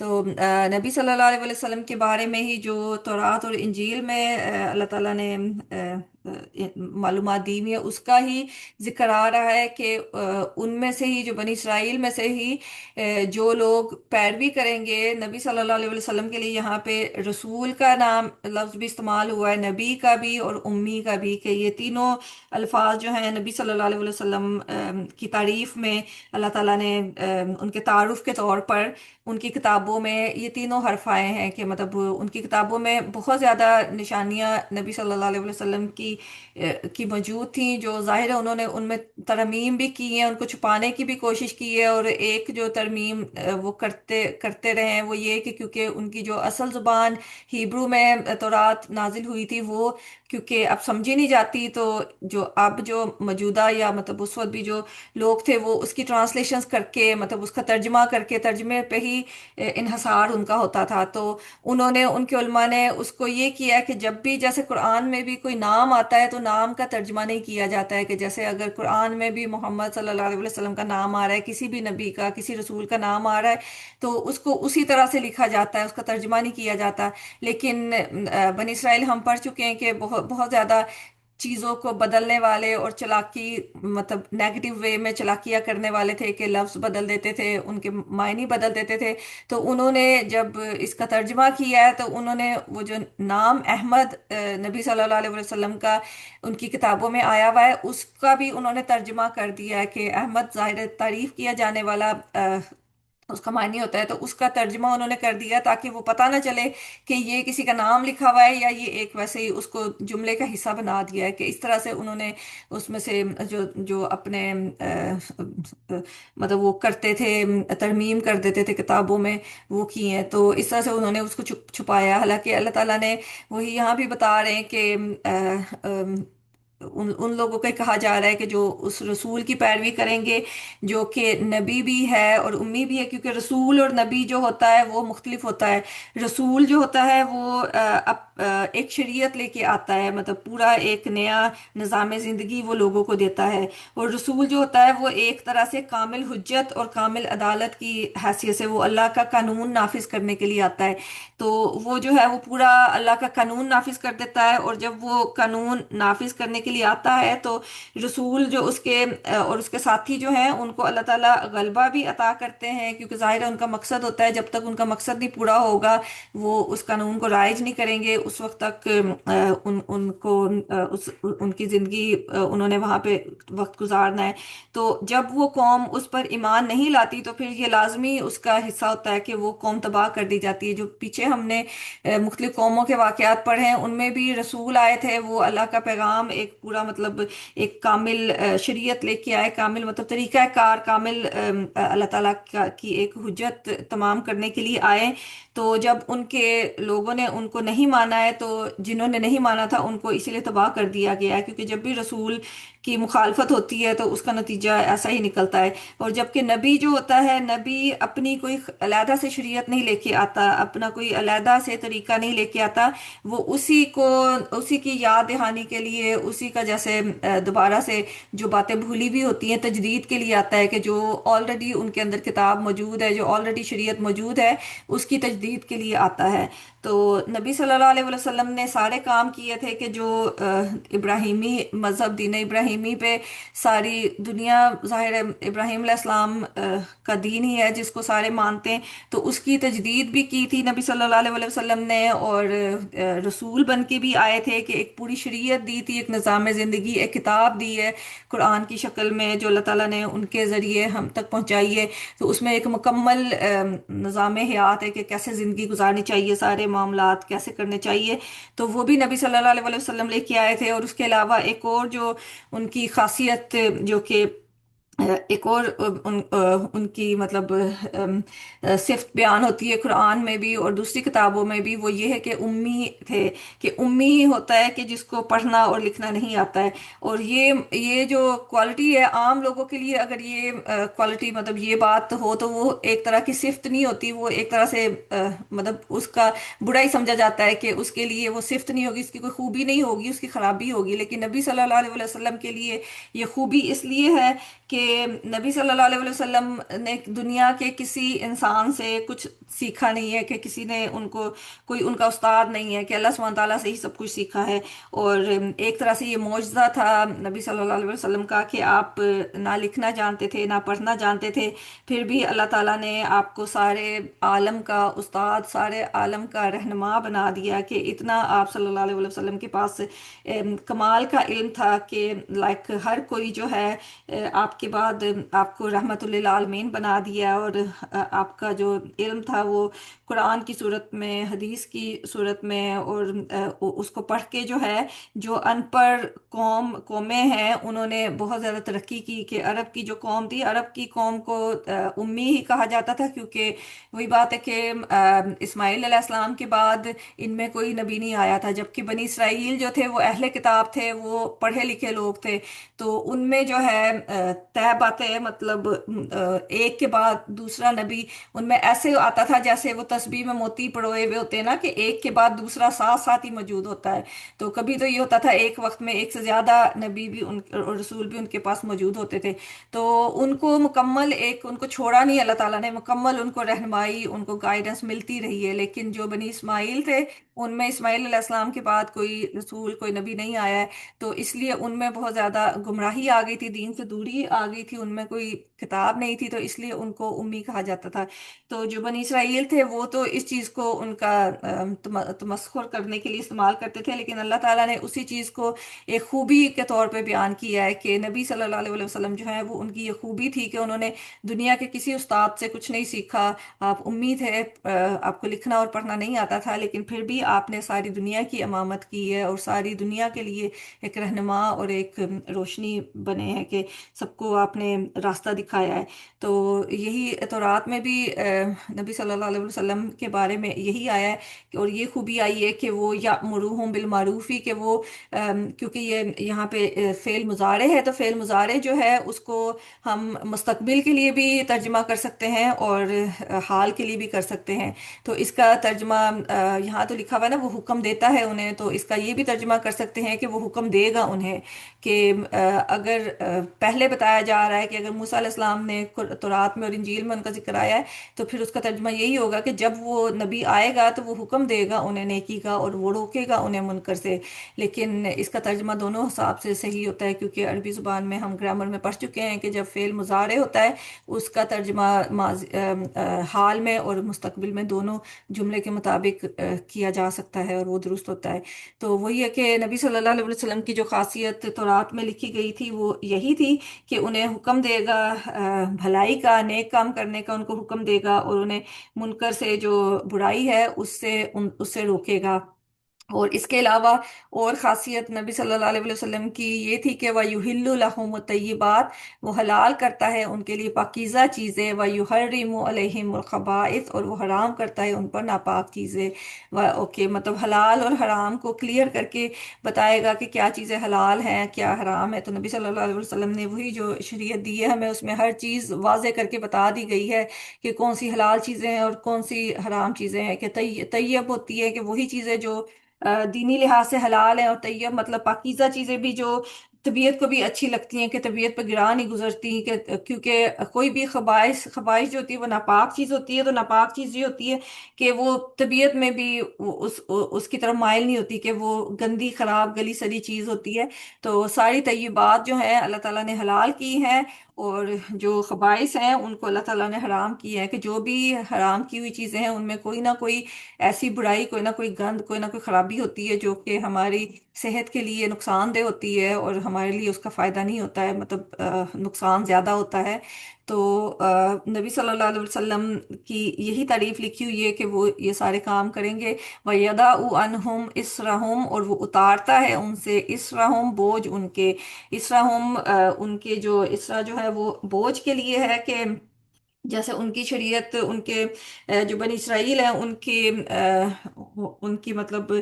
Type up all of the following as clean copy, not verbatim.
تو نبی صلی اللہ علیہ وسلم کے بارے میں ہی جو تورات اور انجیل میں اللہ تعالیٰ نے معلومات دی ہوئی ہے، اس کا ہی ذکر آ رہا ہے کہ ان میں سے ہی، جو بنی اسرائیل میں سے ہی جو لوگ پیروی کریں گے نبی صلی اللہ علیہ وسلم کے لیے یہاں پہ رسول کا نام لفظ بھی استعمال ہوا ہے، نبی کا بھی اور امی کا بھی، کہ یہ تینوں الفاظ جو ہیں نبی صلی اللہ علیہ وسلم کی تعریف میں اللہ تعالیٰ نے ان کے تعارف کے طور پر ان کی کتابوں میں یہ تینوں حرف آئے ہیں، کہ مطلب ان کی کتابوں میں بہت زیادہ نشانیاں نبی صلی اللہ علیہ وسلم کی موجود تھیں، جو ظاہر ہے انہوں نے ان میں ترمیم بھی کی ہیں، ان کو چھپانے کی بھی کوشش کی ہے، اور ایک جو ترمیم وہ کرتے کرتے رہے ہیں وہ یہ کہ کیونکہ ان کی جو اصل زبان ہیبرو میں تورات نازل ہوئی تھی، وہ کیونکہ اب سمجھی نہیں جاتی، تو جو اب جو موجودہ یا مطلب اس وقت بھی جو لوگ تھے وہ اس کی ٹرانسلیشنز کر کے، مطلب اس کا ترجمہ کر کے، ترجمے پہ ہی انحصار ان کا ہوتا تھا، تو انہوں نے، ان کے علماء نے اس کو یہ کیا کہ جب بھی جیسے قرآن میں بھی کوئی نام آتا ہے تو نام کا ترجمہ نہیں کیا جاتا ہے، کہ جیسے اگر قرآن میں بھی محمد صلی اللہ علیہ وسلم کا نام آ رہا ہے، کسی بھی نبی کا، کسی رسول کا نام آ رہا ہے، تو اس کو اسی طرح سے لکھا جاتا ہے، اس کا ترجمہ نہیں کیا جاتا۔ لیکن بنی اسرائیل ہم پڑھ چکے ہیں کہ بہت بہت زیادہ چیزوں کو بدلنے والے اور چلاکی، مطلب نیگیٹو وے میں چلاکیاں کرنے والے تھے، کہ لفظ بدل دیتے تھے، ان کے معنی بدل دیتے تھے۔ تو انہوں نے جب اس کا ترجمہ کیا ہے تو انہوں نے وہ جو نام احمد نبی صلی اللہ علیہ وسلم کا ان کی کتابوں میں آیا ہوا ہے، اس کا بھی انہوں نے ترجمہ کر دیا ہے، کہ احمد ظاہر تعریف کیا جانے والا اس کا معنی ہوتا ہے، تو اس کا ترجمہ انہوں نے کر دیا تاکہ وہ پتہ نہ چلے کہ یہ کسی کا نام لکھا ہوا ہے یا یہ ایک ویسے ہی اس کو جملے کا حصہ بنا دیا ہے، کہ اس طرح سے انہوں نے اس میں سے جو جو اپنے مطلب وہ کرتے تھے، ترمیم کر دیتے تھے کتابوں میں، وہ کی ہیں، تو اس طرح سے انہوں نے اس کو چھپایا، حالانکہ اللہ تعالیٰ نے وہی یہاں بھی بتا رہے ہیں کہ ان لوگوں کو کہا جا رہا ہے کہ جو اس رسول کی پیروی کریں گے جو کہ نبی بھی ہے اور امی بھی ہے، کیونکہ رسول اور نبی جو ہوتا ہے وہ مختلف ہوتا ہے۔ رسول جو ہوتا ہے وہ ایک شریعت لے کے آتا ہے، مطلب پورا ایک نیا نظام زندگی وہ لوگوں کو دیتا ہے، اور رسول جو ہوتا ہے وہ ایک طرح سے کامل حجت اور کامل عدالت کی حیثیت سے وہ اللہ کا قانون نافذ کرنے کے لیے آتا ہے، تو وہ جو ہے وہ پورا اللہ کا قانون نافذ کر دیتا ہے، اور جب وہ قانون نافذ کرنے کے لیے آتا ہے تو رسول جو اس کے اور اس کے ساتھی جو ہیں ان کو اللہ تعالیٰ غلبہ بھی عطا کرتے ہیں، کیونکہ ظاہر ہے ان کا مقصد ہوتا ہے، جب تک ان کا مقصد نہیں پورا ہوگا وہ اس قانون کو رائج نہیں کریں گے، اس وقت تک ان کو ان کی زندگی انہوں نے وہاں پہ وقت گزارنا ہے۔ تو جب وہ قوم اس پر ایمان نہیں لاتی تو پھر یہ لازمی اس کا حصہ ہوتا ہے کہ وہ قوم تباہ کر دی جاتی ہے۔ جو پیچھے ہم نے مختلف قوموں کے واقعات پڑھے ہیں ان میں بھی رسول آئے تھے، وہ اللہ کا پیغام ایک پورا مطلب ایک کامل شریعت لے کے آئے، کامل مطلب طریقہ کار، کامل اللہ تعالیٰ کی ایک حجت تمام کرنے کے لیے آئے، تو جب ان کے لوگوں نے ان کو نہیں مانا ہے، تو جنہوں نے نہیں مانا تھا ان کو اسی لیے تباہ کر دیا گیا ہے، کیونکہ جب بھی رسول کی مخالفت ہوتی ہے تو اس کا نتیجہ ایسا ہی نکلتا ہے۔ اور جبکہ نبی جو ہوتا ہے، نبی اپنی کوئی علیحدہ سے شریعت نہیں لے کے آتا، اپنا کوئی علیحدہ سے طریقہ نہیں لے کے آتا، وہ اسی کی یاد دہانی کے لیے، اسی کا جیسے دوبارہ سے جو باتیں بھولی بھی ہوتی ہیں تجدید کے لیے آتا ہے، کہ جو آلریڈی ان کے اندر کتاب موجود ہے، جو آلریڈی شریعت موجود ہے اس کی تجدید کے لیے آتا ہے۔ تو نبی صلی اللہ علیہ وسلم نے سارے کام کیے تھے کہ جو ابراہیمی مذہب، دین ابراہیمی پہ ساری دنیا، ظاہر ہے ابراہیم علیہ السلام کا دین ہی ہے جس کو سارے مانتے ہیں، تو اس کی تجدید بھی کی تھی نبی صلی اللہ علیہ وسلم نے، اور رسول بن کے بھی آئے تھے کہ ایک پوری شریعت دی تھی، ایک نظام زندگی، ایک کتاب دی ہے قرآن کی شکل میں جو اللہ تعالیٰ نے ان کے ذریعے ہم تک پہنچائی ہے، تو اس میں ایک مکمل نظام حیات ہے کہ کیسے زندگی گزارنی چاہیے، سارے معاملات کیسے کرنے چاہیے، تو وہ بھی نبی صلی اللہ علیہ وسلم لے کے آئے تھے۔ اور اس کے علاوہ ایک اور جو ان کی خاصیت، جو کہ ایک اور ان کی مطلب صفت بیان ہوتی ہے قرآن میں بھی اور دوسری کتابوں میں بھی، وہ یہ ہے کہ امی تھے، کہ امی ہی ہوتا ہے کہ جس کو پڑھنا اور لکھنا نہیں آتا ہے، اور یہ جو کوالٹی ہے عام لوگوں کے لیے، اگر یہ کوالٹی مطلب یہ بات ہو تو وہ ایک طرح کی صفت نہیں ہوتی، وہ ایک طرح سے مطلب اس کا برا ہی سمجھا جاتا ہے کہ اس کے لیے وہ صفت نہیں ہوگی، اس کی کوئی خوبی نہیں ہوگی، اس کی خرابی ہوگی، لیکن نبی صلی اللہ علیہ وسلم کے لیے یہ خوبی اس لیے ہے کہ نبی صلی اللہ علیہ وسلم نے دنیا کے کسی انسان سے کچھ سیکھا نہیں ہے، کہ کسی نے ان کو، کوئی ان کا استاد نہیں ہے، کہ اللہ سبحانہ تعالیٰ سے ہی سب کچھ سیکھا ہے۔ اور ایک طرح سے یہ معجزہ تھا نبی صلی اللہ علیہ وسلم کا، کہ آپ نہ لکھنا جانتے تھے نہ پڑھنا جانتے تھے، پھر بھی اللہ تعالیٰ نے آپ کو سارے عالم کا استاد، سارے عالم کا رہنما بنا دیا، کہ اتنا آپ صلی اللہ علیہ وسلم کے پاس کمال کا علم تھا، کہ لائک ہر کوئی جو ہے آپ کے بعد آپ کو رحمت للعالمین بنا دیا، اور آپ کا جو علم تھا وہ قرآن کی صورت میں، حدیث کی صورت میں، اور اس کو پڑھ کے جو ہے، جو ان پڑھ قومیں ہیں انہوں نے بہت زیادہ ترقی کی، کہ عرب کی جو قوم تھی، عرب کی قوم کو امی ہی کہا جاتا تھا، کیونکہ وہی بات ہے کہ اسماعیل علیہ السلام کے بعد ان میں کوئی نبی نہیں آیا تھا، جبکہ بنی اسرائیل جو تھے وہ اہل کتاب تھے، وہ پڑھے لکھے لوگ تھے، تو ان میں جو ہے طے باتیں، مطلب ایک کے بعد دوسرا نبی ان میں ایسے آتا تھا جیسے وہ تسبیح میں موتی پڑوئے ہوئے ہوتے ہیں نا، کہ ایک کے بعد دوسرا ساتھ ساتھ ہی موجود ہوتا ہے۔ تو کبھی تو یہ ہوتا تھا ایک وقت میں ایک سے زیادہ نبی بھی اور رسول بھی ان کے پاس موجود ہوتے تھے، تو ان کو مکمل ایک، ان کو چھوڑا نہیں اللہ تعالیٰ نے، مکمل ان کو رہنمائی، ان کو گائیڈنس ملتی رہی ہے۔ لیکن جو بنی اسماعیل تھے ان میں اسماعیل علیہ السلام کے بعد کوئی رسول، کوئی نبی نہیں آیا ہے، تو اس لیے ان میں بہت زیادہ گمراہی آ گئی تھی، دین سے دوری آ گئی تھی، ان میں کوئی کتاب نہیں تھی، تو اس لیے ان کو امی کہا جاتا تھا۔ تو جو بنی اسرائیل تھے وہ تو اس چیز کو ان کا تمسخر کرنے کے لیے استعمال کرتے تھے، لیکن اللہ تعالیٰ نے اسی چیز کو ایک خوبی کے طور پہ بیان کیا ہے، کہ نبی صلی اللہ علیہ وسلم جو ہے وہ ان کی یہ خوبی تھی کہ انہوں نے دنیا کے کسی استاد سے کچھ نہیں سیکھا، آپ امی تھے، آپ کو لکھنا اور پڑھنا نہیں آتا تھا، لیکن پھر بھی آپ نے ساری دنیا کی امامت کی ہے، اور ساری دنیا کے لیے ایک رہنما اور ایک روشنی بنے ہیں، کہ سب کو آپ نے راستہ دکھایا ہے۔ تو یہی تورات میں بھی نبی صلی اللہ علیہ وسلم کے بارے میں یہی آیا ہے، اور یہ خوبی آئی ہے کہ وہ یأمرہم بالمعروفی، کہ وہ کیونکہ یہ یہاں پہ فعل مضارع ہے، تو فعل مضارع جو ہے اس کو ہم مستقبل کے لیے بھی ترجمہ کر سکتے ہیں اور حال کے لیے بھی کر سکتے ہیں۔ تو اس کا ترجمہ یہاں تو لکھا ہوا ہے نا، وہ حکم دیتا ہے انہیں، تو اس کا یہ بھی ترجمہ کر سکتے ہیں کہ وہ حکم دے گا انہیں، کہ اگر پہلے بتایا جا رہا ہے کہ اگر موسیٰ علیہ السلام نے تورات میں اور انجیل میں ان کا ذکر آیا ہے، تو پھر اس کا ترجمہ یہی ہوگا کہ جب وہ نبی آئے گا تو وہ حکم دے گا انہیں نیکی کا، اور وہ روکے گا انہیں منکر سے۔ لیکن اس کا ترجمہ دونوں حساب سے صحیح ہوتا ہے، کیونکہ عربی زبان میں ہم گرامر میں پڑھ چکے ہیں کہ جب فعل مضارع ہوتا ہے اس کا ترجمہ حال میں اور مستقبل میں دونوں جملے کے مطابق کیا جا سکتا ہے، اور وہ درست ہوتا ہے۔ تو وہی ہے کہ نبی صلی اللہ علیہ وسلم کی جو خاصیت تورات میں لکھی گئی تھی وہ یہی تھی، کہ انہیں حکم دے گا بھلائی کا، نیک کام کرنے کا ان کو حکم دے گا، اور انہیں منکر سے، جو برائی ہے اس سے روکے گا۔ اور اس کے علاوہ اور خاصیت نبی صلی اللہ علیہ وسلم کی یہ تھی کہ وَيُحِلُّ لَهُمُ الطَّيِّبَاتِ، وہ حلال کرتا ہے ان کے لیے پاکیزہ چیزیں، وَيُحَرِّمُ عَلَيْهِمُ الْخَبَائِثَ، اور وہ حرام کرتا ہے ان پر ناپاک چیزیں۔ اوکے، مطلب حلال اور حرام کو کلیئر کر کے بتائے گا کہ کیا چیزیں حلال ہیں کیا حرام ہے۔ تو نبی صلی اللہ علیہ وسلم نے وہی جو شریعت دی ہے ہمیں، اس میں ہر چیز واضح کر کے بتا دی گئی ہے کہ کون سی حلال چیزیں ہیں اور کون سی حرام چیزیں ہیں، کہ طیب ہوتی ہے کہ وہی چیزیں جو دینی لحاظ سے حلال ہیں، اور طیب مطلب پاکیزہ چیزیں بھی جو طبیعت کو بھی اچھی لگتی ہیں، کہ طبیعت پہ گراں نہیں گزرتی، کہ کیونکہ کوئی بھی خبائث جو ہوتی ہے وہ ناپاک چیز ہوتی ہے، تو ناپاک چیز یہ ہوتی ہے کہ وہ طبیعت میں بھی اس کی طرف مائل نہیں ہوتی، کہ وہ گندی خراب گلی سڑی چیز ہوتی ہے۔ تو ساری طیبات جو ہیں اللہ تعالیٰ نے حلال کی ہیں، اور جو خبائث ہیں ان کو اللہ تعالیٰ نے حرام کی ہے، کہ جو بھی حرام کی ہوئی چیزیں ہیں ان میں کوئی نہ کوئی ایسی برائی، کوئی نہ کوئی گند، کوئی نہ کوئی خرابی ہوتی ہے، جو کہ ہماری صحت کے لیے نقصان دہ ہوتی ہے، اور ہمارے لیے اس کا فائدہ نہیں ہوتا ہے، مطلب نقصان زیادہ ہوتا ہے۔ تو نبی صلی اللہ علیہ وسلم کی یہی تعریف لکھی ہوئی ہے کہ وہ یہ سارے کام کریں گے۔ وَيَضَعُ عَنْهُمْ إِصْرَهُمْ، اور وہ اتارتا ہے ان سے إِصْرَهُمْ، بوجھ ان کے، إِصْرَهُمْ ان کے جو اسرا جو ہے وہ بوجھ کے لیے ہے، کہ جیسے ان کی شریعت، ان کے جو بنی اسرائیل ہیں ان کی مطلب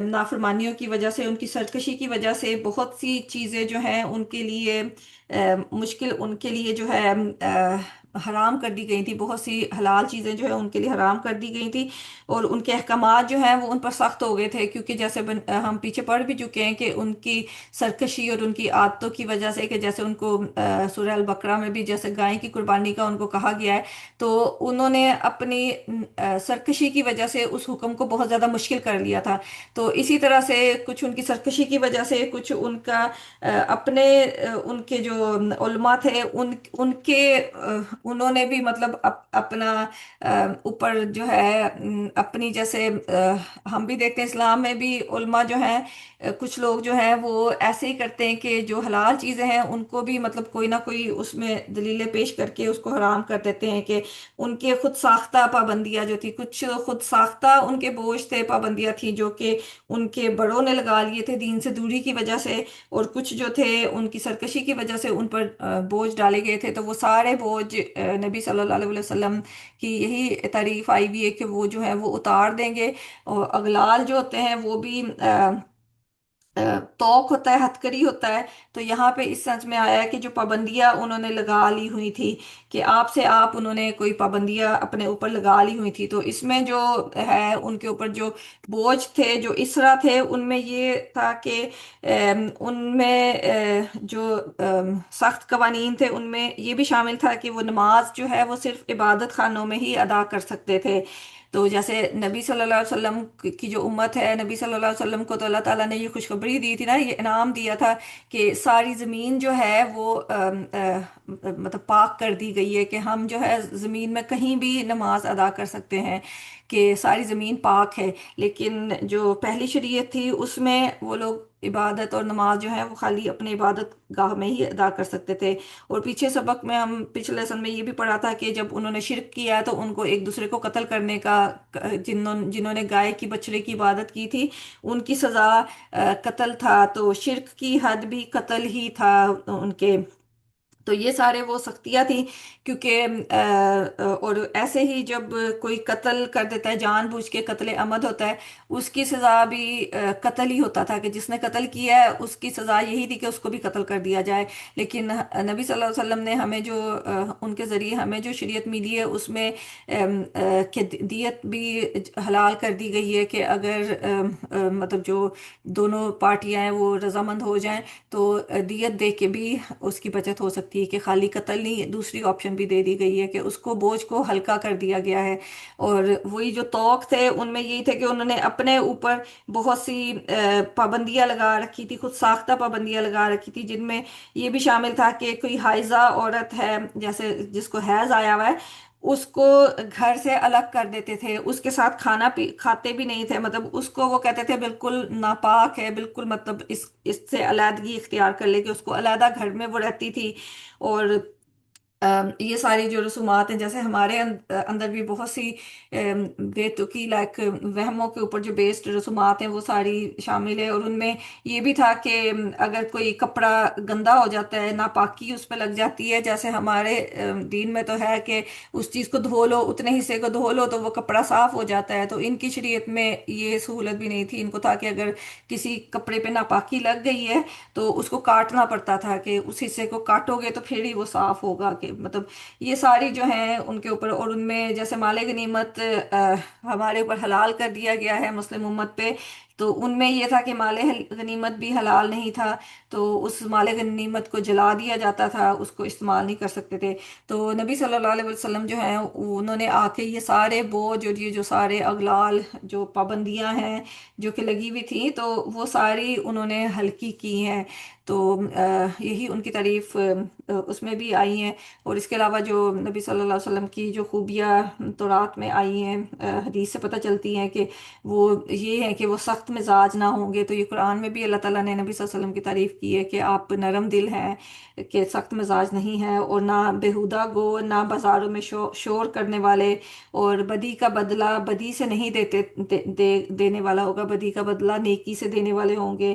نافرمانیوں کی وجہ سے، ان کی سرکشی کی وجہ سے بہت سی چیزیں جو ہیں ان کے لیے مشکل، ان کے لیے جو ہے حرام کر دی گئی تھی، بہت سی حلال چیزیں جو ہے ان کے لیے حرام کر دی گئی تھی، اور ان کے احکامات جو ہیں وہ ان پر سخت ہو گئے تھے، کیونکہ جیسے ہم پیچھے پڑھ بھی چکے ہیں کہ ان کی سرکشی اور ان کی عادتوں کی وجہ سے، کہ جیسے ان کو سورہ البقرہ میں بھی جیسے گائے کی قربانی کا ان کو کہا گیا ہے، تو انہوں نے اپنی سرکشی کی وجہ سے اس حکم کو بہت زیادہ مشکل کر لیا تھا۔ تو اسی طرح سے کچھ ان کی سرکشی کی وجہ سے، کچھ ان کا اپنے ان کے جو علماء تھے ان کے انہوں نے بھی مطلب اپنا اوپر جو ہے اپنی جیسے ہم بھی دیکھتے ہیں اسلام میں بھی علماء جو ہیں کچھ لوگ جو ہیں وہ ایسے ہی کرتے ہیں کہ جو حلال چیزیں ہیں ان کو بھی مطلب کوئی نہ کوئی اس میں دلیلیں پیش کر کے اس کو حرام کر دیتے ہیں، کہ ان کے خود ساختہ پابندیاں جو تھی، کچھ خود ساختہ ان کے بوجھ تھے، پابندیاں تھیں جو کہ ان کے بڑوں نے لگا لیے تھے دین سے دوری کی وجہ سے، اور کچھ جو تھے ان کی سرکشی کی وجہ سے ان پر بوجھ ڈالے گئے تھے، تو وہ سارے بوجھ نبی صلی اللہ علیہ وسلم کی یہی تعریف آئی ہوئی ہے کہ وہ جو ہے وہ اتار دیں گے، اور اغلال جو ہوتے ہیں وہ بھی توق ہوتا ہے، ہتکری ہوتا ہے۔ تو یہاں پہ اس سچ میں آیا ہے کہ جو پابندیاں انہوں نے لگا لی ہوئی تھی، کہ آپ سے آپ انہوں نے کوئی پابندیاں اپنے اوپر لگا لی ہوئی تھی، تو اس میں جو ہے ان کے اوپر جو بوجھ تھے، جو اسرا تھے، ان میں یہ تھا کہ ان میں جو سخت قوانین تھے ان میں یہ بھی شامل تھا کہ وہ نماز جو ہے وہ صرف عبادت خانوں میں ہی ادا کر سکتے تھے۔ تو جیسے نبی صلی اللہ علیہ وسلم کی جو امت ہے، نبی صلی اللہ علیہ وسلم کو تو اللہ تعالیٰ نے یہ خوشخبری دی تھی نا، یہ انعام دیا تھا کہ ساری زمین جو ہے وہ مطلب پاک کر دی گئی ہے، کہ ہم جو ہے زمین میں کہیں بھی نماز ادا کر سکتے ہیں، کہ ساری زمین پاک ہے۔ لیکن جو پہلی شریعت تھی اس میں وہ لوگ عبادت اور نماز جو ہے وہ خالی اپنے عبادت گاہ میں ہی ادا کر سکتے تھے۔ اور پیچھے سبق میں ہم پچھلے لیسن میں یہ بھی پڑھا تھا کہ جب انہوں نے شرک کیا تو ان کو ایک دوسرے کو قتل کرنے کا، جنہوں نے گائے کی بچڑے کی عبادت کی تھی ان کی سزا قتل تھا، تو شرک کی حد بھی قتل ہی تھا ان کے۔ تو یہ سارے وہ سختیاں تھیں، کیونکہ اور ایسے ہی جب کوئی قتل کر دیتا ہے، جان بوجھ کے قتل عمد ہوتا ہے، اس کی سزا بھی قتل ہی ہوتا تھا، کہ جس نے قتل کیا ہے اس کی سزا یہی تھی کہ اس کو بھی قتل کر دیا جائے۔ لیکن نبی صلی اللہ علیہ وسلم نے ہمیں جو ان کے ذریعے ہمیں جو شریعت ملی ہے اس میں کہ دیت بھی حلال کر دی گئی ہے، کہ اگر مطلب جو دونوں پارٹیاں ہیں وہ رضامند ہو جائیں تو دیت دے کے بھی اس کی بچت ہو سکتی ہے، کہ خالی قتل نہیں، دوسری آپشن بھی دے دی گئی ہے کہ اس کو بوجھ کو ہلکا کر دیا گیا ہے۔ اور وہی جو طوق تھے ان میں یہی تھے کہ انہوں نے اپنے اوپر بہت سی پابندیاں لگا رکھی تھی، خود ساختہ پابندیاں لگا رکھی تھی، جن میں یہ بھی شامل تھا کہ کوئی حائضہ عورت ہے، جیسے جس کو حیض آیا ہوا ہے، اس کو گھر سے الگ کر دیتے تھے، اس کے ساتھ کھانا کھاتے بھی نہیں تھے، مطلب اس کو وہ کہتے تھے بالکل ناپاک ہے، بالکل مطلب اس سے علیحدگی اختیار کر لے، کہ اس کو علیحدہ گھر میں وہ رہتی تھی۔ اور یہ ساری جو رسومات ہیں، جیسے ہمارے اندر بھی بہت سی بے تکی لائک وہموں کے اوپر جو بیسڈ رسومات ہیں وہ ساری شامل ہے، اور ان میں یہ بھی تھا کہ اگر کوئی کپڑا گندا ہو جاتا ہے، ناپاکی اس پہ لگ جاتی ہے، جیسے ہمارے دین میں تو ہے کہ اس چیز کو دھو لو، اتنے حصے کو دھو لو تو وہ کپڑا صاف ہو جاتا ہے، تو ان کی شریعت میں یہ سہولت بھی نہیں تھی، ان کو تھا کہ اگر کسی کپڑے پہ ناپاکی لگ گئی ہے تو اس کو کاٹنا پڑتا تھا، کہ اس حصے کو کاٹو گے تو پھر ہی وہ صاف ہوگا، کہ مطلب یہ ساری جو ہیں ان کے اوپر۔ اور ان میں جیسے مال غنیمت ہمارے اوپر حلال کر دیا گیا ہے مسلم امت پہ، تو ان میں یہ تھا کہ مال غنیمت بھی حلال نہیں تھا، تو اس مال غنیمت کو جلا دیا جاتا تھا، اس کو استعمال نہیں کر سکتے تھے۔ تو نبی صلی اللہ علیہ وسلم جو ہیں انہوں نے آ کے یہ سارے بوجھ اور یہ جو سارے اغلال، جو پابندیاں ہیں جو کہ لگی ہوئی تھیں، تو وہ ساری انہوں نے ہلکی کی ہیں۔ تو یہی ان کی تعریف اس میں بھی آئی ہیں۔ اور اس کے علاوہ جو نبی صلی اللہ علیہ وسلم کی جو خوبیاں تورات میں آئی ہیں، حدیث سے پتہ چلتی ہیں کہ وہ یہ ہے کہ وہ سخت مزاج نہ ہوں گے، تو یہ قرآن میں بھی اللہ تعالیٰ نے نبی صلی اللہ علیہ وسلم کی تعریف کی ہے کہ آپ نرم دل ہیں، کہ سخت مزاج نہیں ہے، اور نہ بےہودہ گو، نہ بازاروں میں شور کرنے والے، اور بدی کا بدلہ بدی سے نہیں دینے والا ہوگا، بدی کا بدلہ نیکی سے دینے والے ہوں گے،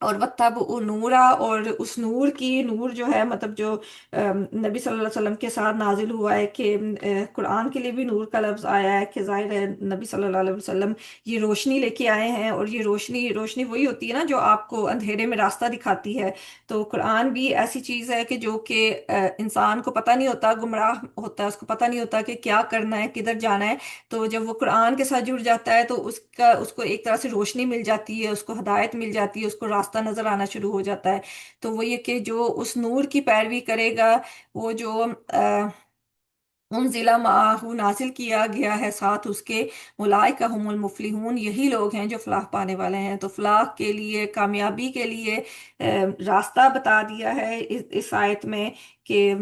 اور وتب نورا، اور اس نور کی، نور جو ہے مطلب جو نبی صلی اللہ علیہ وسلم کے ساتھ نازل ہوا ہے، کہ قرآن کے لیے بھی نور کا لفظ آیا ہے، کہ ظاہر ہے نبی صلی اللہ علیہ وسلم یہ روشنی لے کے آئے ہیں، اور یہ روشنی، روشنی وہی ہوتی ہے نا جو آپ کو اندھیرے میں راستہ دکھاتی ہے۔ تو قرآن بھی ایسی چیز ہے کہ جو کہ انسان کو پتہ نہیں ہوتا، گمراہ ہوتا ہے، اس کو پتہ نہیں ہوتا کہ کیا کرنا ہے، کدھر جانا ہے۔ تو جب وہ قرآن کے ساتھ جڑ جاتا ہے تو اس کو ایک طرح سے روشنی مل جاتی ہے، اس کو ہدایت مل جاتی ہے، اس کو راستہ نظر آنا شروع ہو جاتا ہے۔ تو وہ یہ کہ جو اس نور کی پیروی کرے گا، وہ جو ضلع معاہ نازل کیا گیا ہے ساتھ اس کے، اولئک هم المفلحون، یہی لوگ ہیں جو فلاح پانے والے ہیں۔ تو فلاح کے لیے، کامیابی کے لیے راستہ بتا دیا ہے اس آیت میں، کہ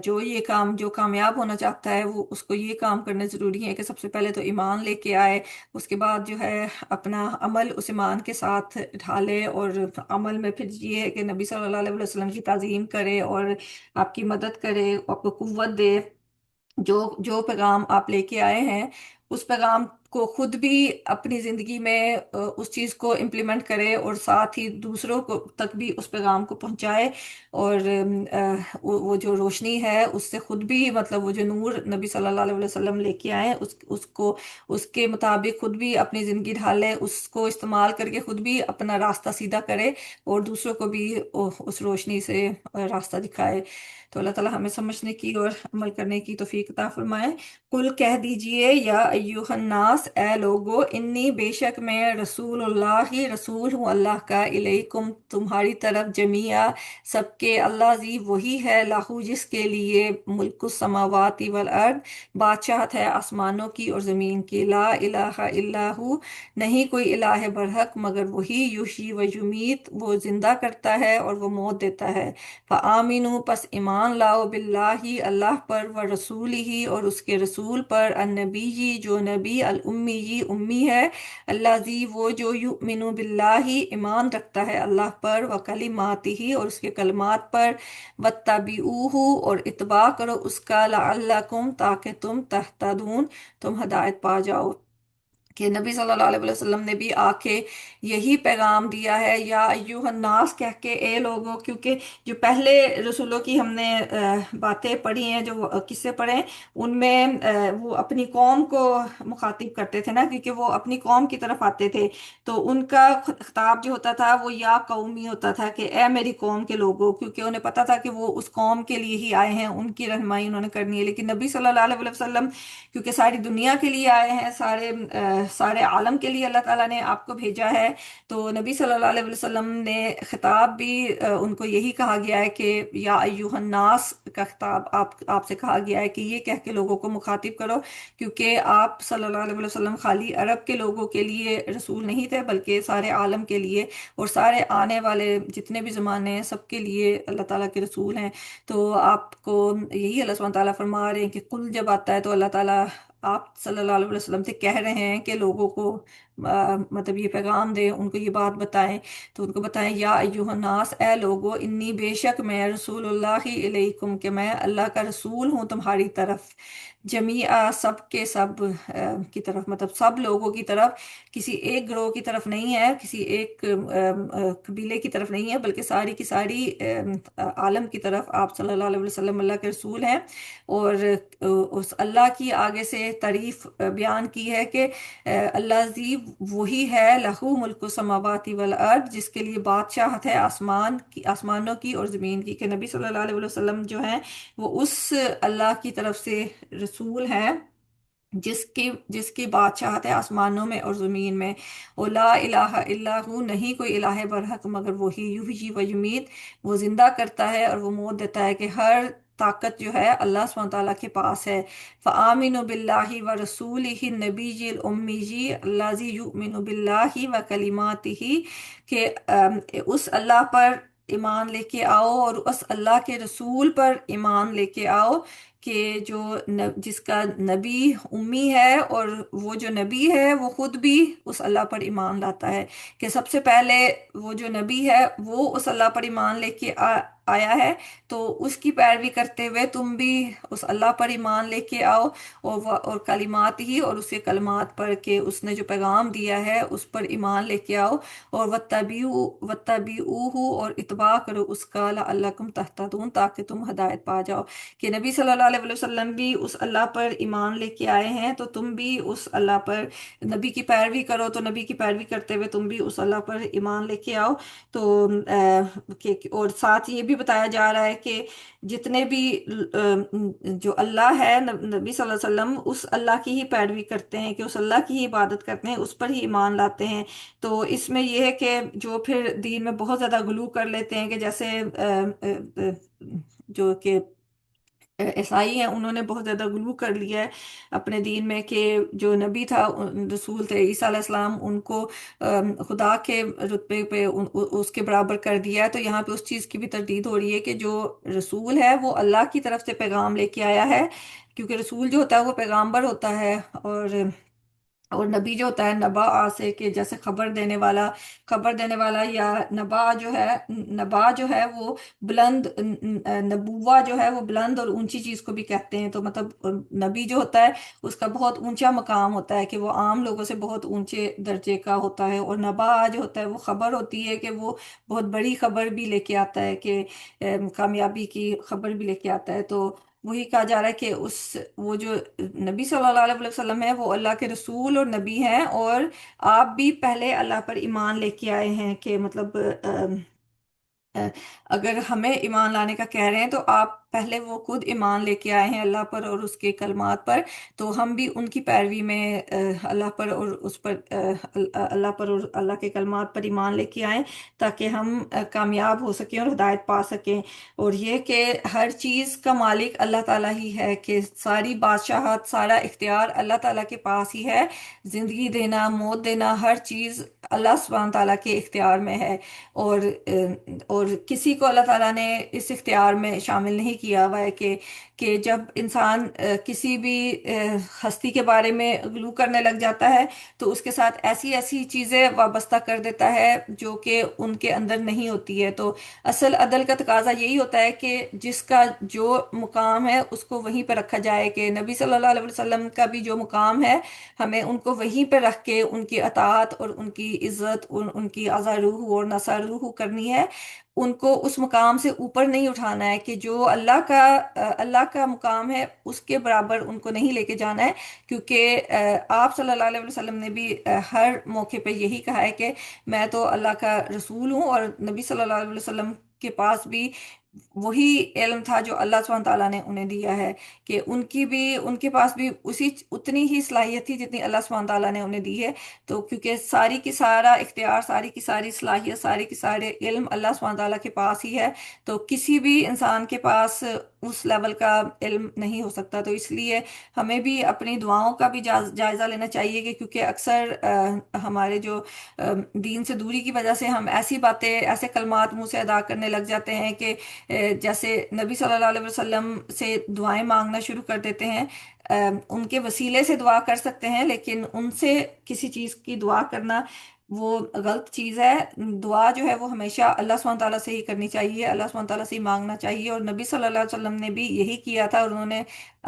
جو یہ کام، جو کامیاب ہونا چاہتا ہے وہ، اس کو یہ کام کرنے ضروری ہے کہ سب سے پہلے تو ایمان لے کے آئے، اس کے بعد جو ہے اپنا عمل اس ایمان کے ساتھ ڈھالے، اور عمل میں پھر یہ ہے کہ نبی صلی اللہ علیہ وسلم کی تعظیم کرے اور آپ کی مدد کرے، آپ کو قوت دے۔ جو جو پیغام آپ لے کے آئے ہیں، اس پیغام کو خود بھی اپنی زندگی میں اس چیز کو امپلیمنٹ کرے، اور ساتھ ہی دوسروں کو تک بھی اس پیغام کو پہنچائے، اور وہ جو روشنی ہے اس سے خود بھی، مطلب وہ جو نور نبی صلی اللہ علیہ وسلم لے کے آئے اس کو، اس کے مطابق خود بھی اپنی زندگی ڈھالے، اس کو استعمال کر کے خود بھی اپنا راستہ سیدھا کرے، اور دوسروں کو بھی اس روشنی سے راستہ دکھائے۔ تو اللہ تعالیٰ ہمیں سمجھنے کی اور عمل کرنے کی توفیق عطا فرمائے۔ کل کہہ دیجئے، یا ایوہ الناس، اے لوگو، انی بے شک میں رسول اللہ، رسول ہوں اللہ کا، الیکم تمہاری طرف، جمیعہ سب کے، اللہ زی وہی ہے، لاہو جس کے لیے، ملک السماوات والارض بادشاہت ہے آسمانوں کی اور زمین کی، لا الہ الا ہو نہیں کوئی الہ برحق مگر وہی، یحیی و یمیت وہ زندہ کرتا ہے اور وہ موت دیتا ہے۔ فآمنوا پس ایمان لاؤ، باللہ اللہ پر، و رسولہ اور اس کے رسول پر، النبی جو نبی، الامی امی ہے، الذی وہ جو، یؤمن باللہ ایمان رکھتا ہے اللہ پر، و کلماتہ اور اس کے کلمات پر، واتبعوہ اور اتباع کرو اس کا، لعلکم تاکہ تم تہتدون تم ہدایت پا جاؤ۔ کہ نبی صلی اللہ علیہ وسلم نے بھی آ کے یہی پیغام دیا ہے، یا ایوہ الناس کہہ کے، اے لوگوں، کیونکہ جو پہلے رسولوں کی ہم نے باتیں پڑھی ہیں، جو قصے پڑھے ہیں، ان میں وہ اپنی قوم کو مخاطب کرتے تھے نا، کیونکہ وہ اپنی قوم کی طرف آتے تھے، تو ان کا خطاب جو ہوتا تھا وہ یا قومی ہوتا تھا، کہ اے میری قوم کے لوگوں، کیونکہ انہیں پتا تھا کہ وہ اس قوم کے لیے ہی آئے ہیں، ان کی رہنمائی انہوں نے کرنی ہے۔ لیکن نبی صلی اللہ علیہ وسلم کیونکہ ساری دنیا کے لیے آئے ہیں، سارے عالم کے لیے اللہ تعالیٰ نے آپ کو بھیجا ہے، تو نبی صلی اللہ علیہ وسلم نے خطاب بھی ان کو یہی کہا گیا ہے کہ یا ایوہ الناس کا خطاب آپ سے کہا گیا ہے کہ یہ کہہ کے لوگوں کو مخاطب کرو، کیونکہ آپ صلی اللہ علیہ وسلم خالی عرب کے لوگوں کے لیے رسول نہیں تھے، بلکہ سارے عالم کے لیے، اور سارے آنے والے جتنے بھی زمانے ہیں سب کے لیے اللہ تعالیٰ کے رسول ہیں۔ تو آپ کو یہی اللہ سبحانہ تعالیٰ فرما رہے ہیں کہ کل جب آتا ہے تو اللہ تعالیٰ آپ صلی اللہ علیہ وسلم سے کہہ رہے ہیں کہ لوگوں کو مطلب یہ پیغام دیں، ان کو یہ بات بتائیں۔ تو ان کو بتائیں، یا ایوہ الناس، اے لوگو، انی بے شک میں، رسول اللہ علیکم کہ میں اللہ کا رسول ہوں تمہاری طرف، جمیعہ سب کے سب کی طرف، مطلب سب لوگوں کی طرف، کسی ایک گروہ کی طرف نہیں ہے، کسی ایک قبیلے کی طرف نہیں ہے، بلکہ ساری کی ساری عالم کی طرف آپ صلی اللہ علیہ وسلم اللہ کے رسول ہیں۔ اور اس اللہ کی آگے سے تعریف بیان کی ہے کہ اللہ زی وہی ہے، لہو ملک السماوات والارض جس کے لیے بادشاہت ہے آسمانوں کی اور زمین کی، کہ نبی صلی اللہ علیہ وسلم جو ہیں وہ اس اللہ کی طرف سے رسول ہیں جس کی بادشاہت ہے آسمانوں میں اور زمین میں، اور لا الہ الا ہو نہیں کوئی الہ برحق مگر وہی، یحیی و یمیت وہ زندہ کرتا ہے اور وہ موت دیتا ہے، کہ ہر طاقت جو ہے اللہ سبحانہ تعالیٰ کے پاس ہے۔ فآمنوا باللہ و رسولہ النبی الامی الذی یؤمن باللہ و کلماتہ کہ اس اللہ پر ایمان لے کے آؤ اور اس اللہ کے رسول پر ایمان لے کے آؤ، کہ جس کا نبی امی ہے، اور وہ جو نبی ہے وہ خود بھی اس اللہ پر ایمان لاتا ہے، کہ سب سے پہلے وہ جو نبی ہے وہ اس اللہ پر ایمان لے کے آیا ہے، تو اس کی پیروی کرتے ہوئے تم بھی اس اللہ پر ایمان لے کے آؤ، اور کلمات ہی، اور اس کے کلمات پر، کہ اس نے جو پیغام دیا ہے اس پر ایمان لے کے آؤ، اور وتبعوہ، اور اتباع کرو اس کا، لعلکم تہتدون، تاکہ تم ہدایت پا جاؤ، کہ نبی صلی اللہ علیہ وسلم بھی اس اللہ پر ایمان لے کے آئے ہیں، تو تم بھی اس اللہ پر نبی کی پیروی کرو، تو نبی کی پیروی کرتے ہوئے تم بھی اس اللہ پر ایمان لے کے آؤ۔ تو اور ساتھ یہ بھی بتایا جا رہا ہے کہ جتنے بھی جو اللہ ہے، نبی صلی اللہ علیہ وسلم اس اللہ کی ہی پیروی کرتے ہیں، کہ اس اللہ کی ہی عبادت کرتے ہیں، اس پر ہی ایمان لاتے ہیں۔ تو اس میں یہ ہے کہ جو پھر دین میں بہت زیادہ غلو کر لیتے ہیں، کہ جیسے جو کہ عیسائی ہیں، انہوں نے بہت زیادہ غلو کر لیا ہے اپنے دین میں، کہ جو نبی تھا، رسول تھے عیسیٰ علیہ السلام، ان کو خدا کے رتبے پہ اس کے برابر کر دیا ہے۔ تو یہاں پہ اس چیز کی بھی تردید ہو رہی ہے کہ جو رسول ہے وہ اللہ کی طرف سے پیغام لے کے آیا ہے، کیونکہ رسول جو ہوتا ہے وہ پیغامبر ہوتا ہے، اور نبی جو ہوتا ہے نبا سے، کہ جیسے خبر دینے والا، یا نبا جو ہے وہ بلند، نبوہ جو ہے وہ بلند اور اونچی چیز کو بھی کہتے ہیں، تو مطلب نبی جو ہوتا ہے اس کا بہت اونچا مقام ہوتا ہے، کہ وہ عام لوگوں سے بہت اونچے درجے کا ہوتا ہے، اور نبا جو ہوتا ہے وہ خبر ہوتی ہے، کہ وہ بہت بڑی خبر بھی لے کے آتا ہے، کہ کامیابی کی خبر بھی لے کے آتا ہے۔ تو وہی کہا جا رہا ہے کہ وہ جو نبی صلی اللہ علیہ وسلم ہے وہ اللہ کے رسول اور نبی ہیں، اور آپ بھی پہلے اللہ پر ایمان لے کے آئے ہیں، کہ مطلب اہ، اگر ہمیں ایمان لانے کا کہہ رہے ہیں تو آپ پہلے وہ خود ایمان لے کے آئے ہیں اللہ پر اور اس کے کلمات پر، تو ہم بھی ان کی پیروی میں اللہ پر اور اس پر اللہ پر اور اللہ کے کلمات پر ایمان لے کے آئیں، تاکہ ہم کامیاب ہو سکیں اور ہدایت پا سکیں۔ اور یہ کہ ہر چیز کا مالک اللہ تعالیٰ ہی ہے، کہ ساری بادشاہت، سارا اختیار اللہ تعالیٰ کے پاس ہی ہے، زندگی دینا، موت دینا، ہر چیز اللہ سبحانہ تعالیٰ کے اختیار میں ہے، اور اور کسی کو اللہ تعالیٰ نے اس اختیار میں شامل نہیں کیا ہوا ہے، کہ جب انسان کسی بھی ہستی کے بارے میں غلو کرنے لگ جاتا ہے تو اس کے ساتھ ایسی ایسی چیزیں وابستہ کر دیتا ہے جو کہ ان کے اندر نہیں ہوتی ہے۔ تو اصل عدل کا تقاضا یہی ہوتا ہے کہ جس کا جو مقام ہے اس کو وہیں پہ رکھا جائے، کہ نبی صلی اللہ علیہ وسلم کا بھی جو مقام ہے ہمیں ان کو وہیں پہ رکھ کے ان کی اطاعت اور ان کی عزت، ان کی ازا روح اور نصا روح کرنی ہے، ان کو اس مقام سے اوپر نہیں اٹھانا ہے، کہ جو اللہ کا مقام ہے اس کے برابر ان کو نہیں لے کے جانا ہے، کیونکہ آپ صلی اللہ علیہ وسلم نے بھی ہر موقع پہ یہی کہا ہے کہ میں تو اللہ کا رسول ہوں، اور نبی صلی اللہ علیہ وسلم کے پاس بھی وہی علم تھا جو اللہ سبحانہ تعالیٰ نے انہیں دیا ہے، کہ ان کے پاس بھی اتنی ہی صلاحیت تھی جتنی اللہ سبحانہ تعالیٰ نے انہیں دی ہے۔ تو کیونکہ ساری کی سارا اختیار، ساری کی ساری صلاحیت، ساری کی سارے علم اللہ سبحانہ تعالیٰ کے پاس ہی ہے، تو کسی بھی انسان کے پاس اس لیول کا علم نہیں ہو سکتا۔ تو اس لیے ہمیں بھی اپنی دعاؤں کا بھی جائزہ لینا چاہیے، کہ کیونکہ اکثر ہمارے جو دین سے دوری کی وجہ سے ہم ایسی باتیں، ایسے کلمات منہ سے ادا کرنے لگ جاتے ہیں کہ جیسے نبی صلی اللہ علیہ وسلم سے دعائیں مانگنا شروع کر دیتے ہیں، ان کے وسیلے سے دعا کر سکتے ہیں، لیکن ان سے کسی چیز کی دعا کرنا وہ غلط چیز ہے۔ دعا جو ہے وہ ہمیشہ اللہ سبحانہ تعالیٰ سے ہی کرنی چاہیے، اللہ سبحانہ تعالیٰ سے ہی مانگنا چاہیے، اور نبی صلی اللہ علیہ وسلم نے بھی یہی کیا تھا، اور انہوں نے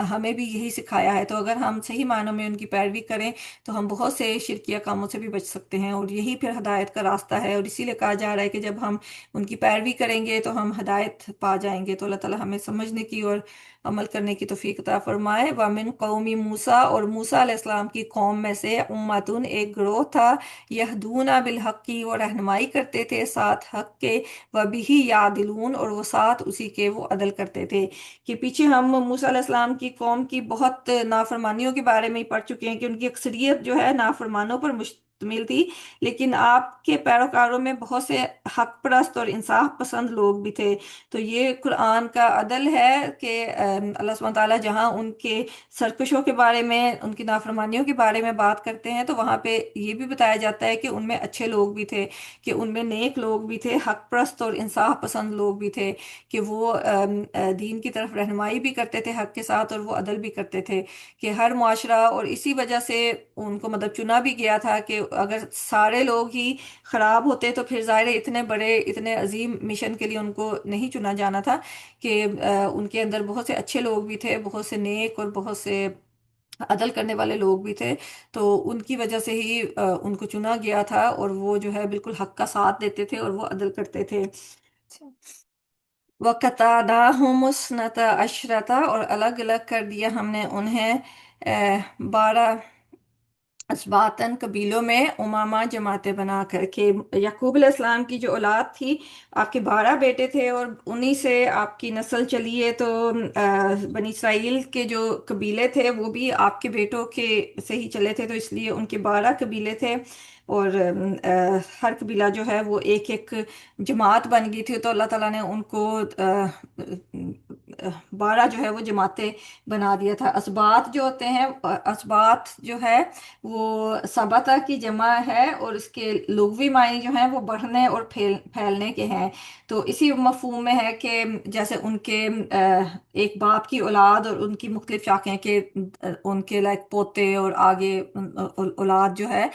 ہمیں بھی یہی سکھایا ہے۔ تو اگر ہم صحیح معنوں میں ان کی پیروی کریں تو ہم بہت سے شرکیہ کاموں سے بھی بچ سکتے ہیں، اور یہی پھر ہدایت کا راستہ ہے، اور اسی لیے کہا جا رہا ہے کہ جب ہم ان کی پیروی کریں گے تو ہم ہدایت پا جائیں گے۔ تو اللہ تعالیٰ ہمیں سمجھنے کی اور عمل کرنے کی توفیق عطا فرمائے۔ وَمِن قومی موسیٰ، اور موسیٰ علیہ السلام کی قوم میں سے، امتن ایک گروہ تھا، یہدون بالحق کی، وہ رہنمائی کرتے تھے ساتھ حق کے، وبہ یعدلون، اور وہ ساتھ اسی کے وہ عدل کرتے تھے۔ کہ پیچھے ہم موسیٰ علیہ السلام کی قوم کی بہت نافرمانیوں کے بارے میں ہی پڑھ چکے ہیں، کہ ان کی اکثریت جو ہے نافرمانوں پر مشتمل تھی، لیکن آپ کے پیروکاروں میں بہت سے حق پرست اور انصاف پسند لوگ بھی تھے۔ تو یہ قرآن کا عدل ہے کہ اللہ سبحانہ وتعالیٰ جہاں ان کے سرکشوں کے بارے میں، ان کی نافرمانیوں کے بارے میں بات کرتے ہیں، تو وہاں پہ یہ بھی بتایا جاتا ہے کہ ان میں اچھے لوگ بھی تھے، کہ ان میں نیک لوگ بھی تھے، حق پرست اور انصاف پسند لوگ بھی تھے، کہ وہ دین کی طرف رہنمائی بھی کرتے تھے حق کے ساتھ، اور وہ عدل بھی کرتے تھے، کہ ہر معاشرہ، اور اسی وجہ سے ان کو مطلب چنا بھی گیا تھا کہ اگر سارے لوگ ہی خراب ہوتے تو پھر ظاہر ہے اتنے بڑے اتنے عظیم مشن کے لیے ان کو نہیں چنا جانا تھا، کہ ان کے اندر بہت سے اچھے لوگ بھی تھے، بہت سے نیک اور بہت سے عدل کرنے والے لوگ بھی تھے، تو ان کی وجہ سے ہی ان کو چنا گیا تھا، اور وہ جو ہے بالکل حق کا ساتھ دیتے تھے اور وہ عدل کرتے تھے۔ وَقَطَعْنَاهُمُ اثْنَتَا عَشْرَةَ، اور الگ الگ کر دیا ہم نے انہیں 12 اسباطن قبیلوں میں، امامہ جماعتیں بنا کر کے۔ یعقوب علیہ السلام کی جو اولاد تھی، آپ کے 12 بیٹے تھے، اور انہی سے آپ کی نسل چلی ہے، تو بنی اسرائیل کے جو قبیلے تھے وہ بھی آپ کے بیٹوں کے سے ہی چلے تھے، تو اس لیے ان کے 12 قبیلے تھے، اور ہر قبیلہ جو ہے وہ ایک ایک جماعت بن گئی تھی، تو اللہ تعالیٰ نے ان کو 12 جو ہے وہ جماعتیں بنا دیا تھا۔ اسباط جو ہوتے ہیں، اسباط جو ہے وہ سبتہ کی جمع ہے، اور اس کے لغوی معنی جو ہیں وہ بڑھنے اور پھیلنے کے ہیں، تو اسی مفہوم میں ہے کہ جیسے ان کے ایک باپ کی اولاد اور ان کی مختلف شاخیں، کہ ان کے لائک پوتے اور آگے اولاد جو ہے،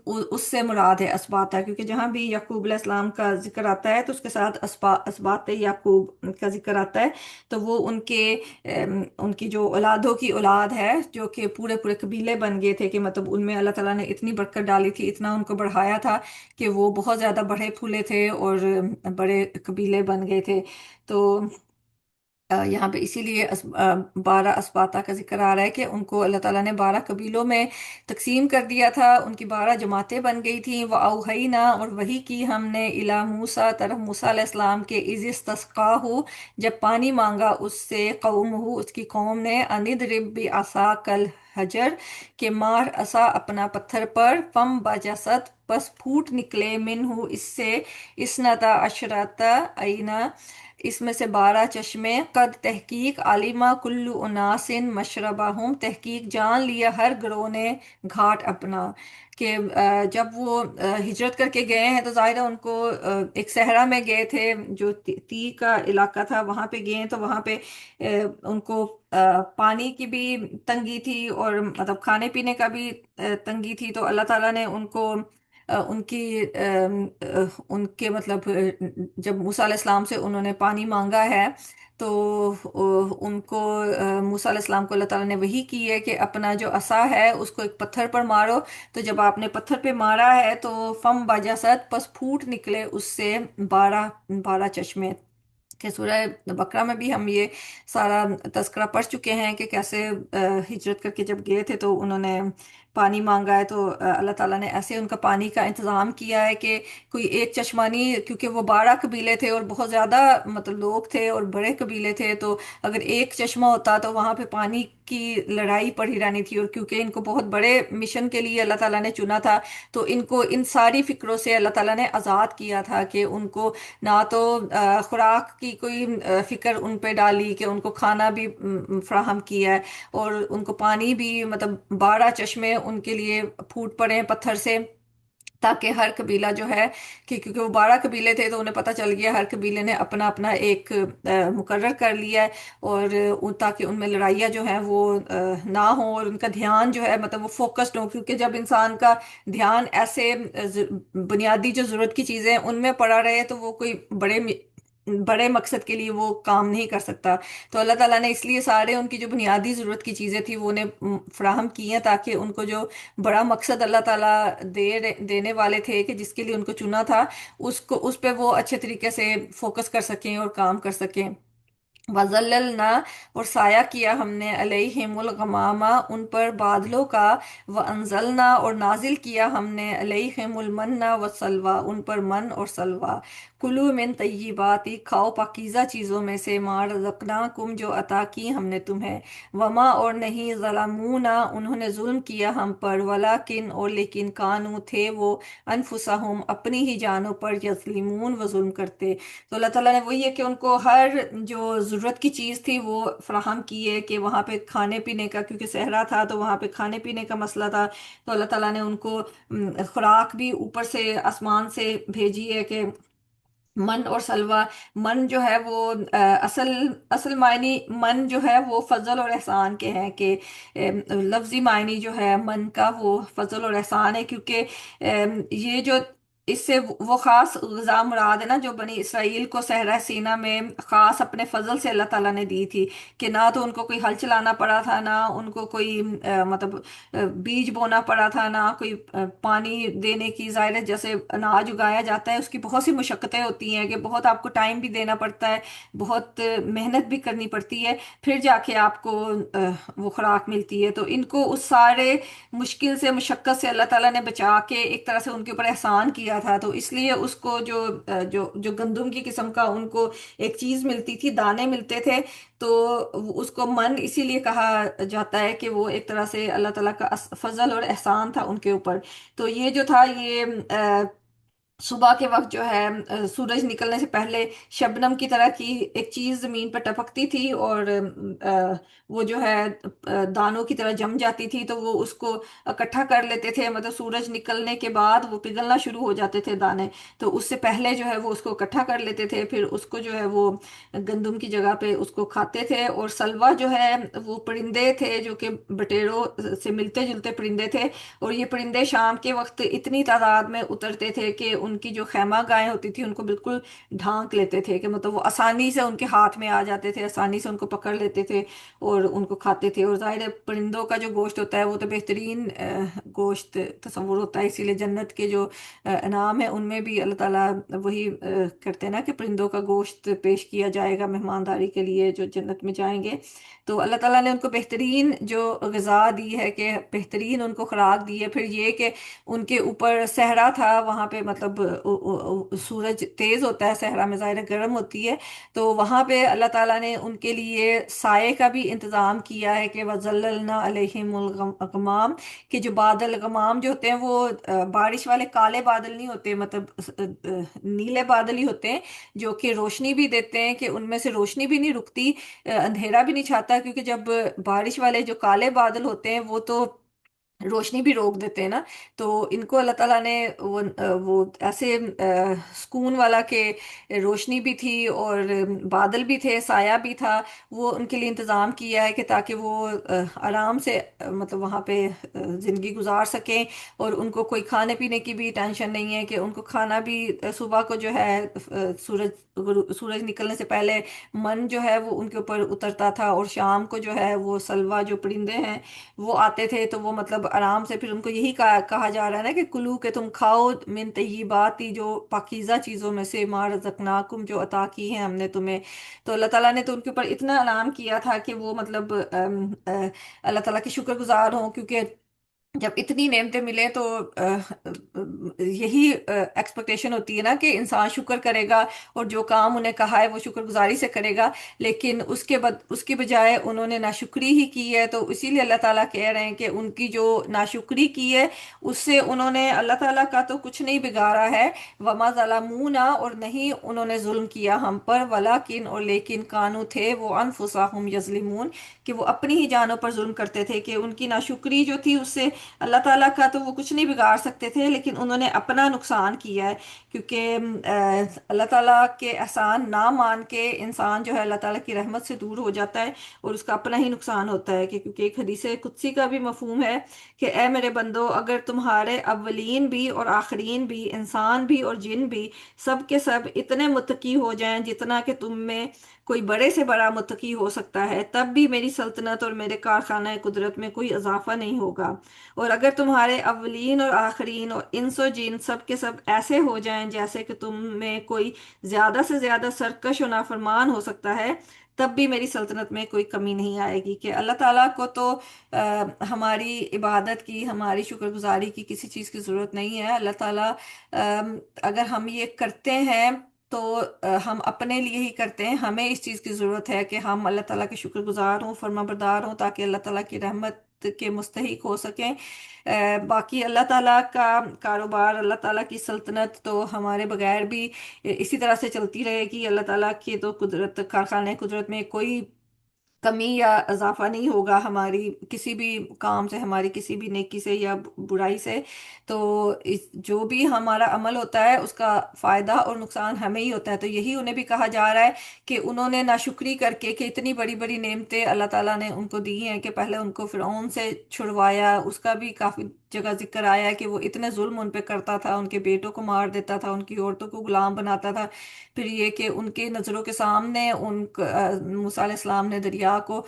اس سے مراد ہے اسباط ہے، کیونکہ جہاں بھی یعقوب علیہ السلام کا ذکر آتا ہے تو اس کے ساتھ اسباط یعقوب کا ذکر آتا ہے، تو وہ ان کی جو اولادوں کی اولاد ہے، جو کہ پورے پورے قبیلے بن گئے تھے، کہ مطلب ان میں اللہ تعالیٰ نے اتنی برکت ڈالی تھی، اتنا ان کو بڑھایا تھا کہ وہ بہت زیادہ بڑے پھولے تھے اور بڑے قبیلے بن گئے تھے۔ تو یہاں پہ اسی لیے 12 اسباطہ کا ذکر آ رہا ہے، کہ ان کو اللہ تعالیٰ نے 12 قبیلوں میں تقسیم کر دیا تھا، ان کی 12 جماعتیں بن گئی تھیں۔ وَأَوْحَيْنَا، اور وحی کی ہم نے، اِلَى موسیٰ، طرف موسیٰ علیہ السلام کے، اِذِ اسْتَسْقَاهُ، جب پانی مانگا اس سے، قومہ، اس کی قوم نے، أَنِ اضْرِب بِعَصَاكَ الْحَجَرَ، کہ مار عصا اپنا پتھر پر، فانبجست، پس پھوٹ نکلے، منہ اس سے، اثنتا عشرۃ عینا، اس میں سے 12 چشمے، قد تحقیق، عالمہ کل اناس مشربہم، تحقیق جان لیا ہر گروہ نے گھاٹ اپنا، کہ جب وہ ہجرت کر کے گئے ہیں تو ظاہر ہے ان کو ایک صحرا میں گئے تھے، جو تی کا علاقہ تھا، وہاں پہ گئے، تو وہاں پہ ان کو پانی کی بھی تنگی تھی، اور مطلب کھانے پینے کا بھی تنگی تھی، تو اللہ تعالیٰ نے ان کو ان کی ان کے مطلب جب موسیٰ علیہ السلام سے انہوں نے پانی مانگا ہے، تو ان کو موسیٰ علیہ السلام کو اللہ تعالیٰ نے وحی کی ہے کہ اپنا جو عصا ہے اس کو ایک پتھر پر مارو، تو جب آپ نے پتھر پہ مارا ہے تو فم بجسد، پس پھوٹ نکلے اس سے 12 چشمے، کہ سورہ بقرہ میں بھی ہم یہ سارا تذکرہ پڑھ چکے ہیں، کہ کیسے ہجرت کر کے جب گئے تھے تو انہوں نے پانی مانگا ہے، تو اللہ تعالیٰ نے ایسے ان کا پانی کا انتظام کیا ہے کہ کوئی ایک چشمہ نہیں، کیونکہ وہ 12 قبیلے تھے اور بہت زیادہ مطلب لوگ تھے اور بڑے قبیلے تھے، تو اگر ایک چشمہ ہوتا تو وہاں پہ پانی کی لڑائی پڑی رہنی تھی، اور کیونکہ ان کو بہت بڑے مشن کے لیے اللہ تعالیٰ نے چنا تھا، تو ان کو ان ساری فکروں سے اللہ تعالیٰ نے آزاد کیا تھا، کہ ان کو نہ تو خوراک کی کوئی فکر ان پہ ڈالی، کہ ان کو کھانا بھی فراہم کیا ہے، اور ان کو پانی بھی مطلب 12 چشمے ان کے لیے پھوٹ پڑے ہیں پتھر سے، تاکہ ہر قبیلہ جو ہے، کہ کیونکہ وہ 12 قبیلے تھے تو انہیں پتہ چل گیا ہر قبیلے نے اپنا اپنا ایک مقرر کر لیا ہے، اور تاکہ ان میں لڑائیاں جو ہیں وہ نہ ہوں، اور ان کا دھیان جو ہے مطلب وہ فوکسڈ ہو، کیونکہ جب انسان کا دھیان ایسے بنیادی جو ضرورت کی چیزیں ان میں پڑا رہے تو وہ کوئی بڑے مقصد کے لیے وہ کام نہیں کر سکتا، تو اللہ تعالیٰ نے اس لیے سارے ان کی جو بنیادی ضرورت کی چیزیں تھیں وہ انہیں فراہم کی ہیں، تاکہ ان کو جو بڑا مقصد اللہ تعالیٰ دینے والے تھے، کہ جس کے لیے ان کو چنا تھا، اس پہ وہ اچھے طریقے سے فوکس کر سکیں اور کام کر سکیں۔ وزللنا اور سایہ کیا ہم نے علیہم الغمامہ ان پر بادلوں کا، وانزلنا اور نازل کیا ہم نے علیہم المنّ والسلویٰ ان پر من اور سلوہ۔ کلو من طیباتی کھاؤ پاکیزہ چیزوں میں سے، ما رزقناکم جو عطا کی ہم نے تمہیں، وما اور نہیں ظلمونا انہوں نے ظلم کیا ہم پر، ولیکن اور لیکن کانو تھے وہ، انفسہم اپنی ہی جانوں پر، یظلمون وہ ظلم کرتے۔ تو اللہ تعالیٰ نے وہی ہے کہ ان کو ہر جو ضرورت کی چیز تھی وہ فراہم کی ہے، کہ وہاں پہ کھانے پینے کا، کیونکہ صحرا تھا تو وہاں پہ کھانے پینے کا مسئلہ تھا، تو اللہ تعالیٰ نے ان کو خوراک بھی اوپر سے آسمان سے بھیجی ہے، کہ من اور سلوہ۔ من جو ہے وہ اصل اصل معنی من جو ہے وہ فضل اور احسان کے ہیں، کہ لفظی معنی جو ہے من کا وہ فضل اور احسان ہے، کیونکہ یہ جو اس سے وہ خاص غذا مراد ہے نا، جو بنی اسرائیل کو صحرا سینا میں خاص اپنے فضل سے اللہ تعالیٰ نے دی تھی، کہ نہ تو ان کو کوئی ہل چلانا پڑا تھا، نہ ان کو کوئی مطلب بیج بونا پڑا تھا، نہ کوئی پانی دینے کی، ظاہر ہے جیسے اناج اگایا جاتا ہے اس کی بہت سی مشقتیں ہوتی ہیں، کہ بہت آپ کو ٹائم بھی دینا پڑتا ہے، بہت محنت بھی کرنی پڑتی ہے، پھر جا کے آپ کو وہ خوراک ملتی ہے۔ تو ان کو اس سارے مشکل سے، مشقت سے اللہ تعالیٰ نے بچا کے ایک طرح سے ان کے اوپر احسان کیا تھا، تو اس لیے اس کو جو گندم کی قسم کا ان کو ایک چیز ملتی تھی، دانے ملتے تھے، تو اس کو من اسی لیے کہا جاتا ہے کہ وہ ایک طرح سے اللہ تعالیٰ کا فضل اور احسان تھا ان کے اوپر۔ تو یہ جو تھا یہ صبح کے وقت جو ہے سورج نکلنے سے پہلے شبنم کی طرح کی ایک چیز زمین پر ٹپکتی تھی، اور وہ جو ہے دانوں کی طرح جم جاتی تھی، تو وہ اس کو اکٹھا کر لیتے تھے، مطلب سورج نکلنے کے بعد وہ پگھلنا شروع ہو جاتے تھے دانے، تو اس سے پہلے جو ہے وہ اس کو اکٹھا کر لیتے تھے، پھر اس کو جو ہے وہ گندم کی جگہ پہ اس کو کھاتے تھے۔ اور سلوا جو ہے وہ پرندے تھے جو کہ بٹیروں سے ملتے جلتے پرندے تھے، اور یہ پرندے شام کے وقت اتنی تعداد میں اترتے تھے کہ ان کی جو خیمہ گاہیں ہوتی تھی ان کو بالکل ڈھانک لیتے تھے، کہ مطلب وہ آسانی سے ان کے ہاتھ میں آ جاتے تھے، آسانی سے ان کو پکڑ لیتے تھے اور ان کو کھاتے تھے۔ اور ظاہر ہے پرندوں کا جو گوشت ہوتا ہے وہ تو بہترین گوشت تصور ہوتا ہے، اسی لیے جنت کے جو انعام ہے ان میں بھی اللہ تعالیٰ وہی کرتے ہیں نا، کہ پرندوں کا گوشت پیش کیا جائے گا مہمانداری کے لیے جو جنت میں جائیں گے۔ تو اللہ تعالیٰ نے ان کو بہترین جو غذا دی ہے، کہ بہترین ان کو خوراک دی ہے۔ پھر یہ کہ ان کے اوپر صحرا تھا، وہاں پہ مطلب سورج تیز ہوتا ہے صحرا میں، ظاہر ہے گرم ہوتی ہے، تو وہاں پہ اللہ تعالیٰ نے ان کے لیے سائے کا بھی انتظام کیا ہے، کہ وَظَلَّلْنَا عَلَيْهِمُ الْغَمَامَ، کہ جو بادل غمام جو ہوتے ہیں وہ بارش والے کالے بادل نہیں ہوتے، مطلب نیلے بادل ہی ہوتے ہیں، جو کہ روشنی بھی دیتے ہیں، کہ ان میں سے روشنی بھی نہیں رکتی، اندھیرا بھی نہیں چھاتا، کیونکہ جب بارش والے جو کالے بادل ہوتے ہیں وہ تو روشنی بھی روک دیتے ہیں نا، تو ان کو اللہ تعالیٰ نے وہ ایسے سکون والا، کہ روشنی بھی تھی اور بادل بھی تھے، سایہ بھی تھا، وہ ان کے لیے انتظام کیا ہے، کہ تاکہ وہ آرام سے مطلب وہاں پہ زندگی گزار سکیں، اور ان کو کوئی کھانے پینے کی بھی ٹینشن نہیں ہے، کہ ان کو کھانا بھی صبح کو جو ہے سورج نکلنے سے پہلے من جو ہے وہ ان کے اوپر اترتا تھا، اور شام کو جو ہے وہ سلوا جو پرندے ہیں وہ آتے تھے، تو وہ مطلب آرام سے پھر ان کو یہی کہا جا رہا ہے نا، کہ کلو کہ تم کھاؤ من طیباتی جو پاکیزہ چیزوں میں سے، ما رزقناکم جو عطا کی ہیں ہم نے تمہیں۔ تو اللہ تعالیٰ نے تو ان کے اوپر اتنا انعام کیا تھا کہ وہ مطلب اللہ تعالیٰ کے شکر گزار ہوں، کیونکہ جب اتنی نعمتیں ملیں تو یہی ایکسپیکٹیشن ہوتی ہے نا، کہ انسان شکر کرے گا، اور جو کام انہیں کہا ہے وہ شکر گزاری سے کرے گا، لیکن اس کے بجائے انہوں نے ناشکری ہی کی ہے، تو اسی لیے اللہ تعالیٰ کہہ رہے ہیں کہ ان کی جو ناشکری کی ہے اس سے انہوں نے اللہ تعالیٰ کا تو کچھ نہیں بگاڑا ہے، وما ظلمونا اور نہیں انہوں نے ظلم کیا ہم پر، ولیکن اور لیکن کانو تھے وہ انفسہم یظلمون، کہ وہ اپنی ہی جانوں پر ظلم کرتے تھے، کہ ان کی ناشکری جو تھی اس سے اللہ تعالیٰ کا تو وہ کچھ نہیں بگاڑ سکتے تھے، لیکن انہوں نے اپنا نقصان کیا ہے، کیونکہ اللہ تعالیٰ کے احسان نہ مان کے انسان جو ہے اللہ تعالیٰ کی رحمت سے دور ہو جاتا ہے، اور اس کا اپنا ہی نقصان ہوتا ہے، کہ کیونکہ ایک حدیث قدسی کا بھی مفہوم ہے کہ اے میرے بندو، اگر تمہارے اولین بھی اور آخرین بھی، انسان بھی اور جن بھی، سب کے سب اتنے متقی ہو جائیں جتنا کہ تم میں کوئی بڑے سے بڑا متقی ہو سکتا ہے، تب بھی میری سلطنت اور میرے کارخانہ قدرت میں کوئی اضافہ نہیں ہوگا، اور اگر تمہارے اولین اور آخرین اور انس و جن سب کے سب ایسے ہو جائیں جیسے کہ تم میں کوئی زیادہ سے زیادہ سرکش و نافرمان ہو سکتا ہے، تب بھی میری سلطنت میں کوئی کمی نہیں آئے گی۔ کہ اللہ تعالیٰ کو تو ہماری عبادت کی، ہماری شکر گزاری کی کسی چیز کی ضرورت نہیں ہے۔ اللہ تعالیٰ اگر ہم یہ کرتے ہیں تو ہم اپنے لیے ہی کرتے ہیں، ہمیں اس چیز کی ضرورت ہے کہ ہم اللہ تعالیٰ کے شکر گزار ہوں، فرما بردار ہوں، تاکہ اللہ تعالیٰ کی رحمت کے مستحق ہو سکیں۔ باقی اللہ تعالیٰ کا کاروبار، اللہ تعالیٰ کی سلطنت تو ہمارے بغیر بھی اسی طرح سے چلتی رہے گی۔ اللہ تعالیٰ کی تو قدرت، کارخانے قدرت میں کوئی کمی یا اضافہ نہیں ہوگا ہماری کسی بھی کام سے، ہماری کسی بھی نیکی سے یا برائی سے۔ تو جو بھی ہمارا عمل ہوتا ہے اس کا فائدہ اور نقصان ہمیں ہی ہوتا ہے۔ تو یہی انہیں بھی کہا جا رہا ہے کہ انہوں نے ناشکری کر کے، کہ اتنی بڑی بڑی نعمتیں اللہ تعالیٰ نے ان کو دی ہیں، کہ پہلے ان کو فرعون سے چھڑوایا، اس کا بھی کافی جگہ ذکر آیا ہے کہ وہ اتنے ظلم ان پہ کرتا تھا، ان کے بیٹوں کو مار دیتا تھا، ان کی عورتوں کو غلام بناتا تھا۔ پھر یہ کہ ان کے نظروں کے سامنے موسیٰ علیہ السلام نے دریا کو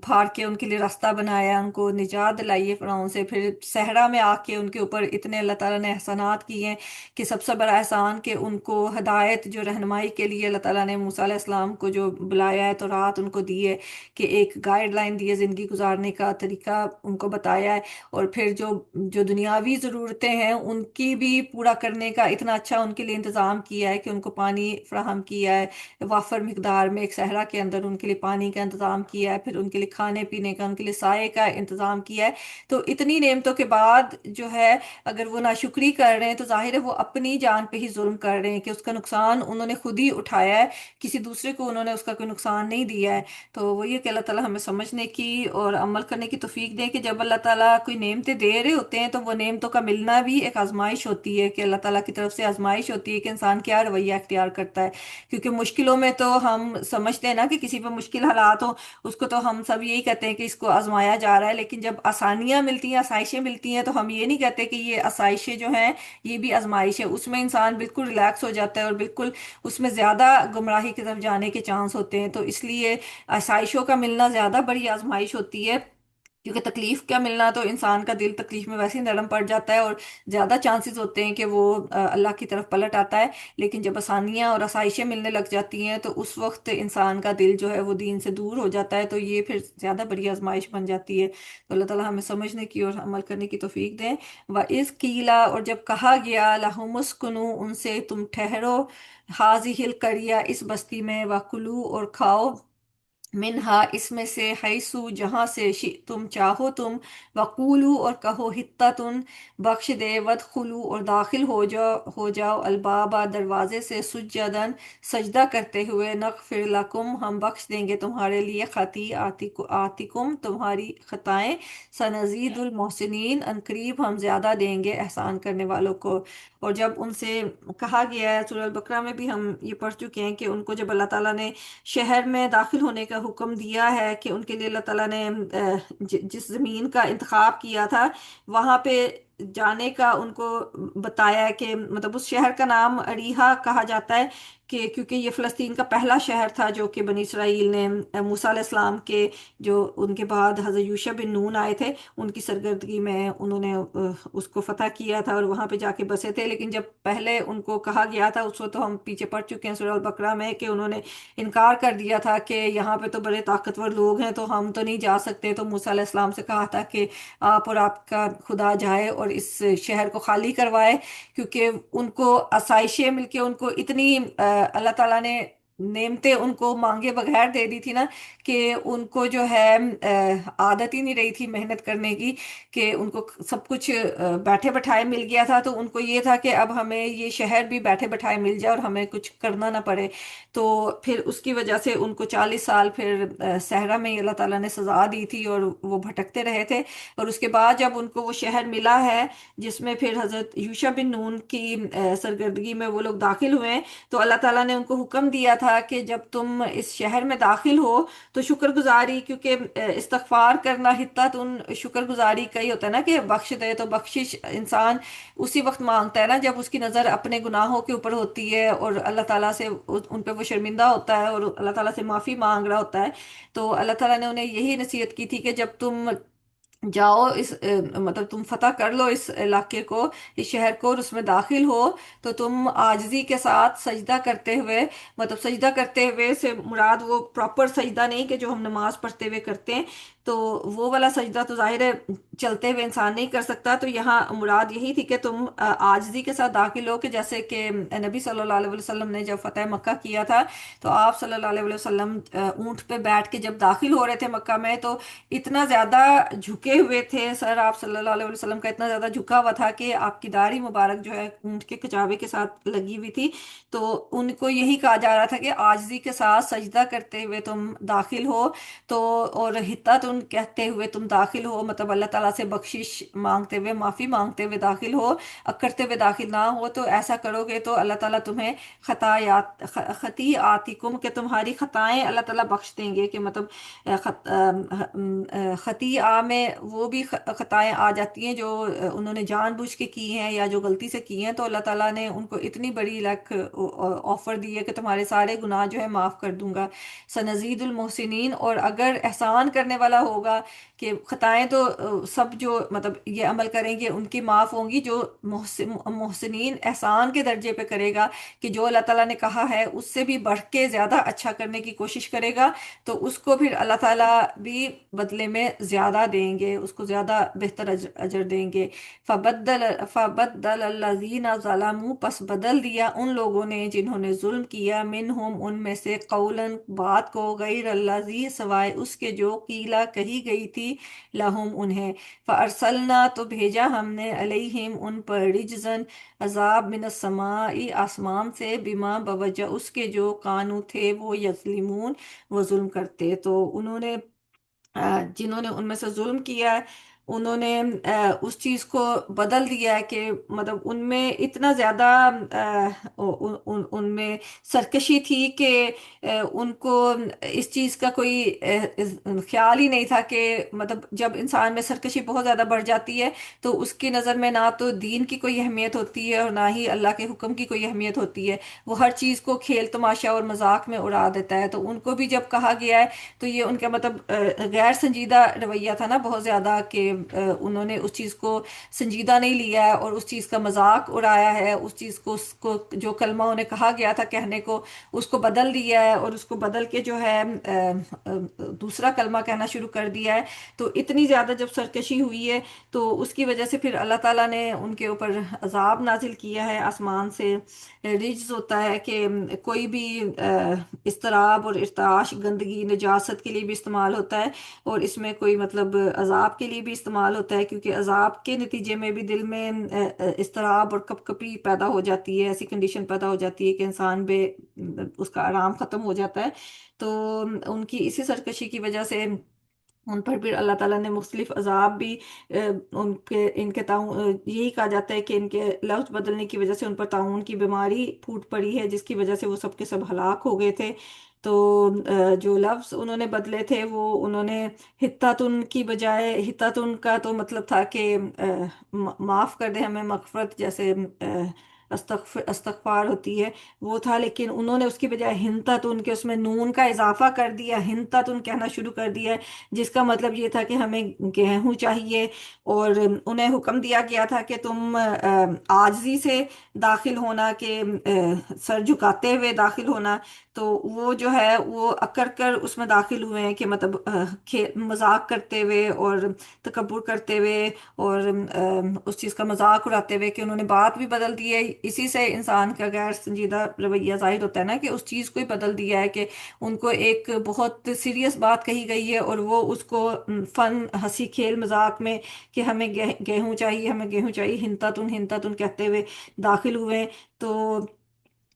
پھاڑ کے ان کے لیے راستہ بنایا، ان کو نجات دلائی ہے فرعون سے۔ پھر صحرا میں آ کے ان کے اوپر اتنے اللہ تعالیٰ نے احسانات کیے ہیں کہ سب سے بڑا احسان کہ ان کو ہدایت، جو رہنمائی کے لیے اللہ تعالیٰ نے موسیٰ علیہ السلام کو جو بلایا ہے، تو رات ان کو دی ہے، کہ ایک گائیڈ لائن دی ہے زندگی گزارنے کا طریقہ ان کو بتایا ہے۔ اور پھر جو جو دنیاوی ضرورتیں ہیں ان کی بھی پورا کرنے کا اتنا اچھا ان کے لیے انتظام کیا ہے، کہ ان کو پانی فراہم کیا ہے وافر مقدار میں، ایک صحرا کے اندر ان کے لیے پانی کا انتظام کیا ہے، پھر ان کے لیے کھانے پینے کا، ان کے لیے سائے کا انتظام کیا ہے۔ تو اتنی نعمتوں کے بعد جو ہے اگر وہ ناشکری کر رہے ہیں تو ظاہر ہے وہ اپنی جان پہ ہی ظلم کر رہے ہیں، کہ اس کا نقصان انہوں نے خود ہی اٹھایا ہے، کسی دوسرے کو انہوں نے اس کا کوئی نقصان نہیں دیا ہے۔ تو وہ یہ کہ اللہ تعالیٰ ہمیں سمجھنے کی اور عمل کرنے کی توفیق دے، کہ جب اللہ تعالیٰ کوئی نعمتیں دے رہے ہوتے ہیں تو وہ نعمتوں کا ملنا بھی ایک آزمائش ہوتی ہے، کہ اللہ تعالیٰ کی طرف سے آزمائش ہوتی ہے کہ انسان کیا رویہ اختیار کرتا ہے۔ کیونکہ مشکلوں میں تو ہم سمجھتے ہیں نا کہ کسی پہ مشکل حالات ہوں، اس کو تو ہم سب یہی کہتے ہیں کہ اس کو آزمایا جا رہا ہے، لیکن جب آسانیاں ملتی ہیں، آسائشیں ملتی ہیں، تو ہم یہ نہیں کہتے کہ یہ آسائشیں جو ہیں یہ بھی آزمائش ہے۔ اس میں انسان بالکل ریلیکس ہو جاتا ہے، اور بالکل اس میں زیادہ گمراہی کی طرف جانے کے چانس ہوتے ہیں۔ تو اس لیے آسائشوں کا ملنا زیادہ بڑی آزمائش ہوتی ہے، کیونکہ تکلیف کا ملنا تو انسان کا دل تکلیف میں ویسے ہی نرم پڑ جاتا ہے، اور زیادہ چانسز ہوتے ہیں کہ وہ اللہ کی طرف پلٹ آتا ہے۔ لیکن جب آسانیاں اور آسائشیں ملنے لگ جاتی ہیں تو اس وقت انسان کا دل جو ہے وہ دین سے دور ہو جاتا ہے، تو یہ پھر زیادہ بڑی آزمائش بن جاتی ہے۔ تو اللہ تعالیٰ ہمیں سمجھنے کی اور عمل کرنے کی توفیق دیں۔ وَإِذْ قِيلَ، اور جب کہا گیا، لَهُمُ اسْكُنُوا، ان سے تم ٹھہرو، هَٰذِهِ الْقَرْيَةِ، اس بستی میں، وَكُلُوا، اور کھاؤ، منہا، اس میں سے، حیثو، جہاں سے، تم چاہو تم، وقولو، اور کہو، حتتن، بخش دے، ودخلو، اور داخل ہو جاؤ، البابا، دروازے سے، سجدن، سجدہ کرتے ہوئے، نغفر لکم، ہم بخش دیں گے تمہارے لیے، خطیئاتکم، تمہاری خطائیں، سنزید المحسنین، ان قریب ہم زیادہ دیں گے احسان کرنے والوں کو۔ اور جب ان سے کہا گیا ہے، سورہ البقرہ میں بھی ہم یہ پڑھ چکے ہیں، کہ ان کو جب اللہ تعالیٰ نے شہر میں داخل ہونے کا حکم دیا ہے، کہ ان کے لیے اللہ تعالیٰ نے جس زمین کا انتخاب کیا تھا وہاں پہ جانے کا ان کو بتایا ہے، کہ مطلب اس شہر کا نام اریحا کہا جاتا ہے، کہ کیونکہ یہ فلسطین کا پہلا شہر تھا جو کہ بنی اسرائیل نے موسیٰ علیہ السلام کے، جو ان کے بعد حضرت یوشع بن نون آئے تھے، ان کی سرگردگی میں انہوں نے اس کو فتح کیا تھا اور وہاں پہ جا کے بسے تھے۔ لیکن جب پہلے ان کو کہا گیا تھا، اس وقت تو ہم پیچھے پڑ چکے ہیں سورہ البقرہ میں، کہ انہوں نے انکار کر دیا تھا کہ یہاں پہ تو بڑے طاقتور لوگ ہیں تو ہم تو نہیں جا سکتے۔ تو موسیٰ علیہ السلام سے کہا تھا کہ آپ اور آپ کا خدا جائے اور اس شہر کو خالی کروائے، کیونکہ ان کو آسائشیں مل کے، ان کو اتنی اللہ تعالیٰ نے نعمتیں ان کو مانگے بغیر دے دی تھی نا، کہ ان کو جو ہے عادت ہی نہیں رہی تھی محنت کرنے کی، کہ ان کو سب کچھ بیٹھے بٹھائے مل گیا تھا، تو ان کو یہ تھا کہ اب ہمیں یہ شہر بھی بیٹھے بٹھائے مل جائے اور ہمیں کچھ کرنا نہ پڑے۔ تو پھر اس کی وجہ سے ان کو 40 سال پھر صحرا میں اللہ تعالیٰ نے سزا دی تھی، اور وہ بھٹکتے رہے تھے۔ اور اس کے بعد جب ان کو وہ شہر ملا ہے جس میں پھر حضرت یوشع بن نون کی سرگردگی میں وہ لوگ داخل ہوئے ہیں، تو اللہ تعالیٰ نے ان کو حکم دیا تھا کہ جب تم اس شہر میں داخل ہو تو شکر گزاری، کیونکہ استغفار کرنا، حتت ان شکر گزاری کا ہی ہوتا ہے نا، کہ بخش دے، تو بخشش انسان اسی وقت مانگتا ہے نا جب اس کی نظر اپنے گناہوں کے اوپر ہوتی ہے، اور اللہ تعالیٰ سے ان پہ وہ شرمندہ ہوتا ہے، اور اللہ تعالیٰ سے معافی مانگ رہا ہوتا ہے۔ تو اللہ تعالیٰ نے انہیں یہی نصیحت کی تھی کہ جب تم جاؤ اس مطلب تم فتح کر لو اس علاقے کو، اس شہر کو، اور اس میں داخل ہو، تو تم عاجزی کے ساتھ سجدہ کرتے ہوئے، مطلب سجدہ کرتے ہوئے سے مراد وہ پراپر سجدہ نہیں کہ جو ہم نماز پڑھتے ہوئے کرتے ہیں، تو وہ والا سجدہ تو ظاہر ہے چلتے ہوئے انسان نہیں کر سکتا، تو یہاں مراد یہی تھی کہ تم عاجزی کے ساتھ داخل ہو، کہ جیسے کہ نبی صلی اللہ علیہ وسلم نے جب فتح مکہ کیا تھا تو آپ صلی اللہ علیہ وسلم اونٹ پہ بیٹھ کے جب داخل ہو رہے تھے مکہ میں، تو اتنا زیادہ جھکے ہوئے تھے سر، آپ صلی اللہ علیہ وسلم کا اتنا زیادہ جھکا ہوا تھا کہ آپ کی داڑھی مبارک جو ہے اونٹ کے کچاوے کے ساتھ لگی ہوئی تھی، تو ان کو یہی کہا جا رہا تھا کہ عاجزی کے ساتھ سجدہ کرتے ہوئے تم داخل ہو، تو اور حطت کہتے ہوئے تم داخل ہو، مطلب اللہ تعالیٰ سے بخشش مانگتے ہوئے، معافی مانگتے ہوئے داخل ہو، اکڑتے ہوئے داخل نہ ہو، تو ایسا کرو گے تو اللہ تعالیٰ تمہیں خطیئاتکم، کہ تمہاری خطائیں اللہ تعالیٰ بخش دیں گے، کہ مطلب خطیئہ میں وہ بھی خطائیں آ جاتی ہیں جو انہوں نے جان بوجھ کے کی ہیں یا جو غلطی سے کی ہیں، تو اللہ تعالیٰ نے ان کو اتنی بڑی آفر دی ہے کہ تمہارے سارے گناہ جو ہے معاف کر دوں گا، سنزید المحسنین، اور اگر احسان کرنے والا ہوگا، کہ خطائیں تو سب جو مطلب یہ عمل کریں گے ان کی معاف ہوں گی، جو محسنین احسان کے درجے پہ کرے گا، کہ جو اللہ تعالیٰ نے کہا ہے اس سے بھی بڑھ کے زیادہ اچھا کرنے کی کوشش کرے گا، تو اس کو پھر اللہ تعالیٰ بھی بدلے میں زیادہ دیں گے، اس کو زیادہ بہتر اجر دیں گے۔ فبدل الذین ظلموا، پس بدل دیا ان لوگوں نے جنہوں نے ظلم کیا، منہم ان میں سے، قولاً بات کو، غیر الذی سوائے اس کے جو قیلا کہی گئی تھی، لہم انہیں، فارسلنا تو بھیجا ہم نے، علیہم ان پر، رجزن عذاب، من السماء آسمان سے، بما بوجہ اس کے جو، کانو تھے وہ، یظلمون وہ ظلم کرتے، تو انہوں نے جنہوں نے ان میں سے ظلم کیا ہے، انہوں نے اس چیز کو بدل دیا ہے، کہ مطلب ان میں اتنا زیادہ ان میں سرکشی تھی کہ ان کو اس چیز کا کوئی خیال ہی نہیں تھا، کہ مطلب جب انسان میں سرکشی بہت زیادہ بڑھ جاتی ہے تو اس کی نظر میں نہ تو دین کی کوئی اہمیت ہوتی ہے اور نہ ہی اللہ کے حکم کی کوئی اہمیت ہوتی ہے، وہ ہر چیز کو کھیل تماشا اور مذاق میں اڑا دیتا ہے، تو ان کو بھی جب کہا گیا ہے تو یہ ان کا مطلب غیر سنجیدہ رویہ تھا نا بہت زیادہ، کہ انہوں نے اس چیز کو سنجیدہ نہیں لیا ہے اور اس چیز کا مذاق اڑایا ہے، اس چیز کو، اس کو جو کلمہ انہیں کہا گیا تھا کہنے کو، اس کو بدل دیا ہے، اور اس کو بدل کے جو ہے دوسرا کلمہ کہنا شروع کر دیا ہے، تو اتنی زیادہ جب سرکشی ہوئی ہے تو اس کی وجہ سے پھر اللہ تعالیٰ نے ان کے اوپر عذاب نازل کیا ہے آسمان سے۔ رجز ہوتا ہے کہ کوئی بھی اضطراب اور ارتعاش، گندگی، نجاست کے لیے بھی استعمال ہوتا ہے، اور اس میں کوئی مطلب عذاب کے لیے بھی استعمال ہوتا ہے، کیونکہ عذاب کے نتیجے میں بھی دل میں اضطراب اور کپ کپی پیدا ہو جاتی ہے، ایسی کنڈیشن پیدا ہو جاتی ہے کہ انسان بے اس کا آرام ختم ہو جاتا ہے، تو ان کی اسی سرکشی کی وجہ سے ان پر پھر اللہ تعالیٰ نے مختلف عذاب بھی ان کے تعاون، یہی کہا جاتا ہے کہ ان کے لفظ بدلنے کی وجہ سے ان پر طاعون کی بیماری پھوٹ پڑی ہے، جس کی وجہ سے وہ سب کے سب ہلاک ہو گئے تھے، تو جو لفظ انہوں نے بدلے تھے وہ انہوں نے حتاتن کی بجائے، حتاتن کا تو مطلب تھا کہ معاف کر دے ہمیں، مغفرت، جیسے استغفار ہوتی ہے وہ تھا، لیکن انہوں نے اس کی بجائے ہنتاتن کے، اس میں نون کا اضافہ کر دیا، ہنتاتن کہنا شروع کر دیا، جس کا مطلب یہ تھا کہ ہمیں گیہوں چاہیے، اور انہیں حکم دیا گیا تھا کہ تم عاجزی سے داخل ہونا، کہ سر جھکاتے ہوئے داخل ہونا، تو وہ جو ہے وہ اکڑ کر اس میں داخل ہوئے ہیں، کہ مطلب مذاق کرتے ہوئے اور تکبر کرتے ہوئے اور اس چیز کا مذاق اڑاتے ہوئے، کہ انہوں نے بات بھی بدل دی ہے، اسی سے انسان کا غیر سنجیدہ رویہ ظاہر ہوتا ہے نا، کہ اس چیز کو ہی بدل دیا ہے، کہ ان کو ایک بہت سیریس بات کہی گئی ہے اور وہ اس کو فن، ہنسی کھیل مذاق میں، کہ ہمیں گیہوں چاہیے، ہمیں گیہوں چاہیے، ہنتا تن، ہنتا تن کہتے ہوئے داخل ہوئے، تو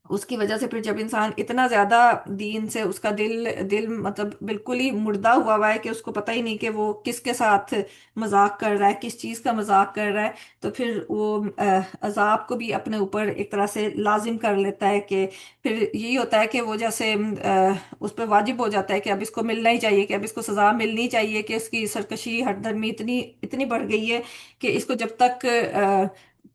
اس کی وجہ سے پھر جب انسان اتنا زیادہ دین سے، اس کا دل مطلب بالکل ہی مردہ ہوا ہے، کہ اس کو پتہ ہی نہیں کہ وہ کس کے ساتھ مذاق کر رہا ہے، کس چیز کا مذاق کر رہا ہے، تو پھر وہ عذاب کو بھی اپنے اوپر ایک طرح سے لازم کر لیتا ہے، کہ پھر یہی ہوتا ہے کہ وہ جیسے اس پہ واجب ہو جاتا ہے کہ اب اس کو ملنا ہی چاہیے، کہ اب اس کو سزا ملنی چاہیے، کہ اس کی سرکشی، ہٹ درمی اتنی اتنی بڑھ گئی ہے کہ اس کو جب تک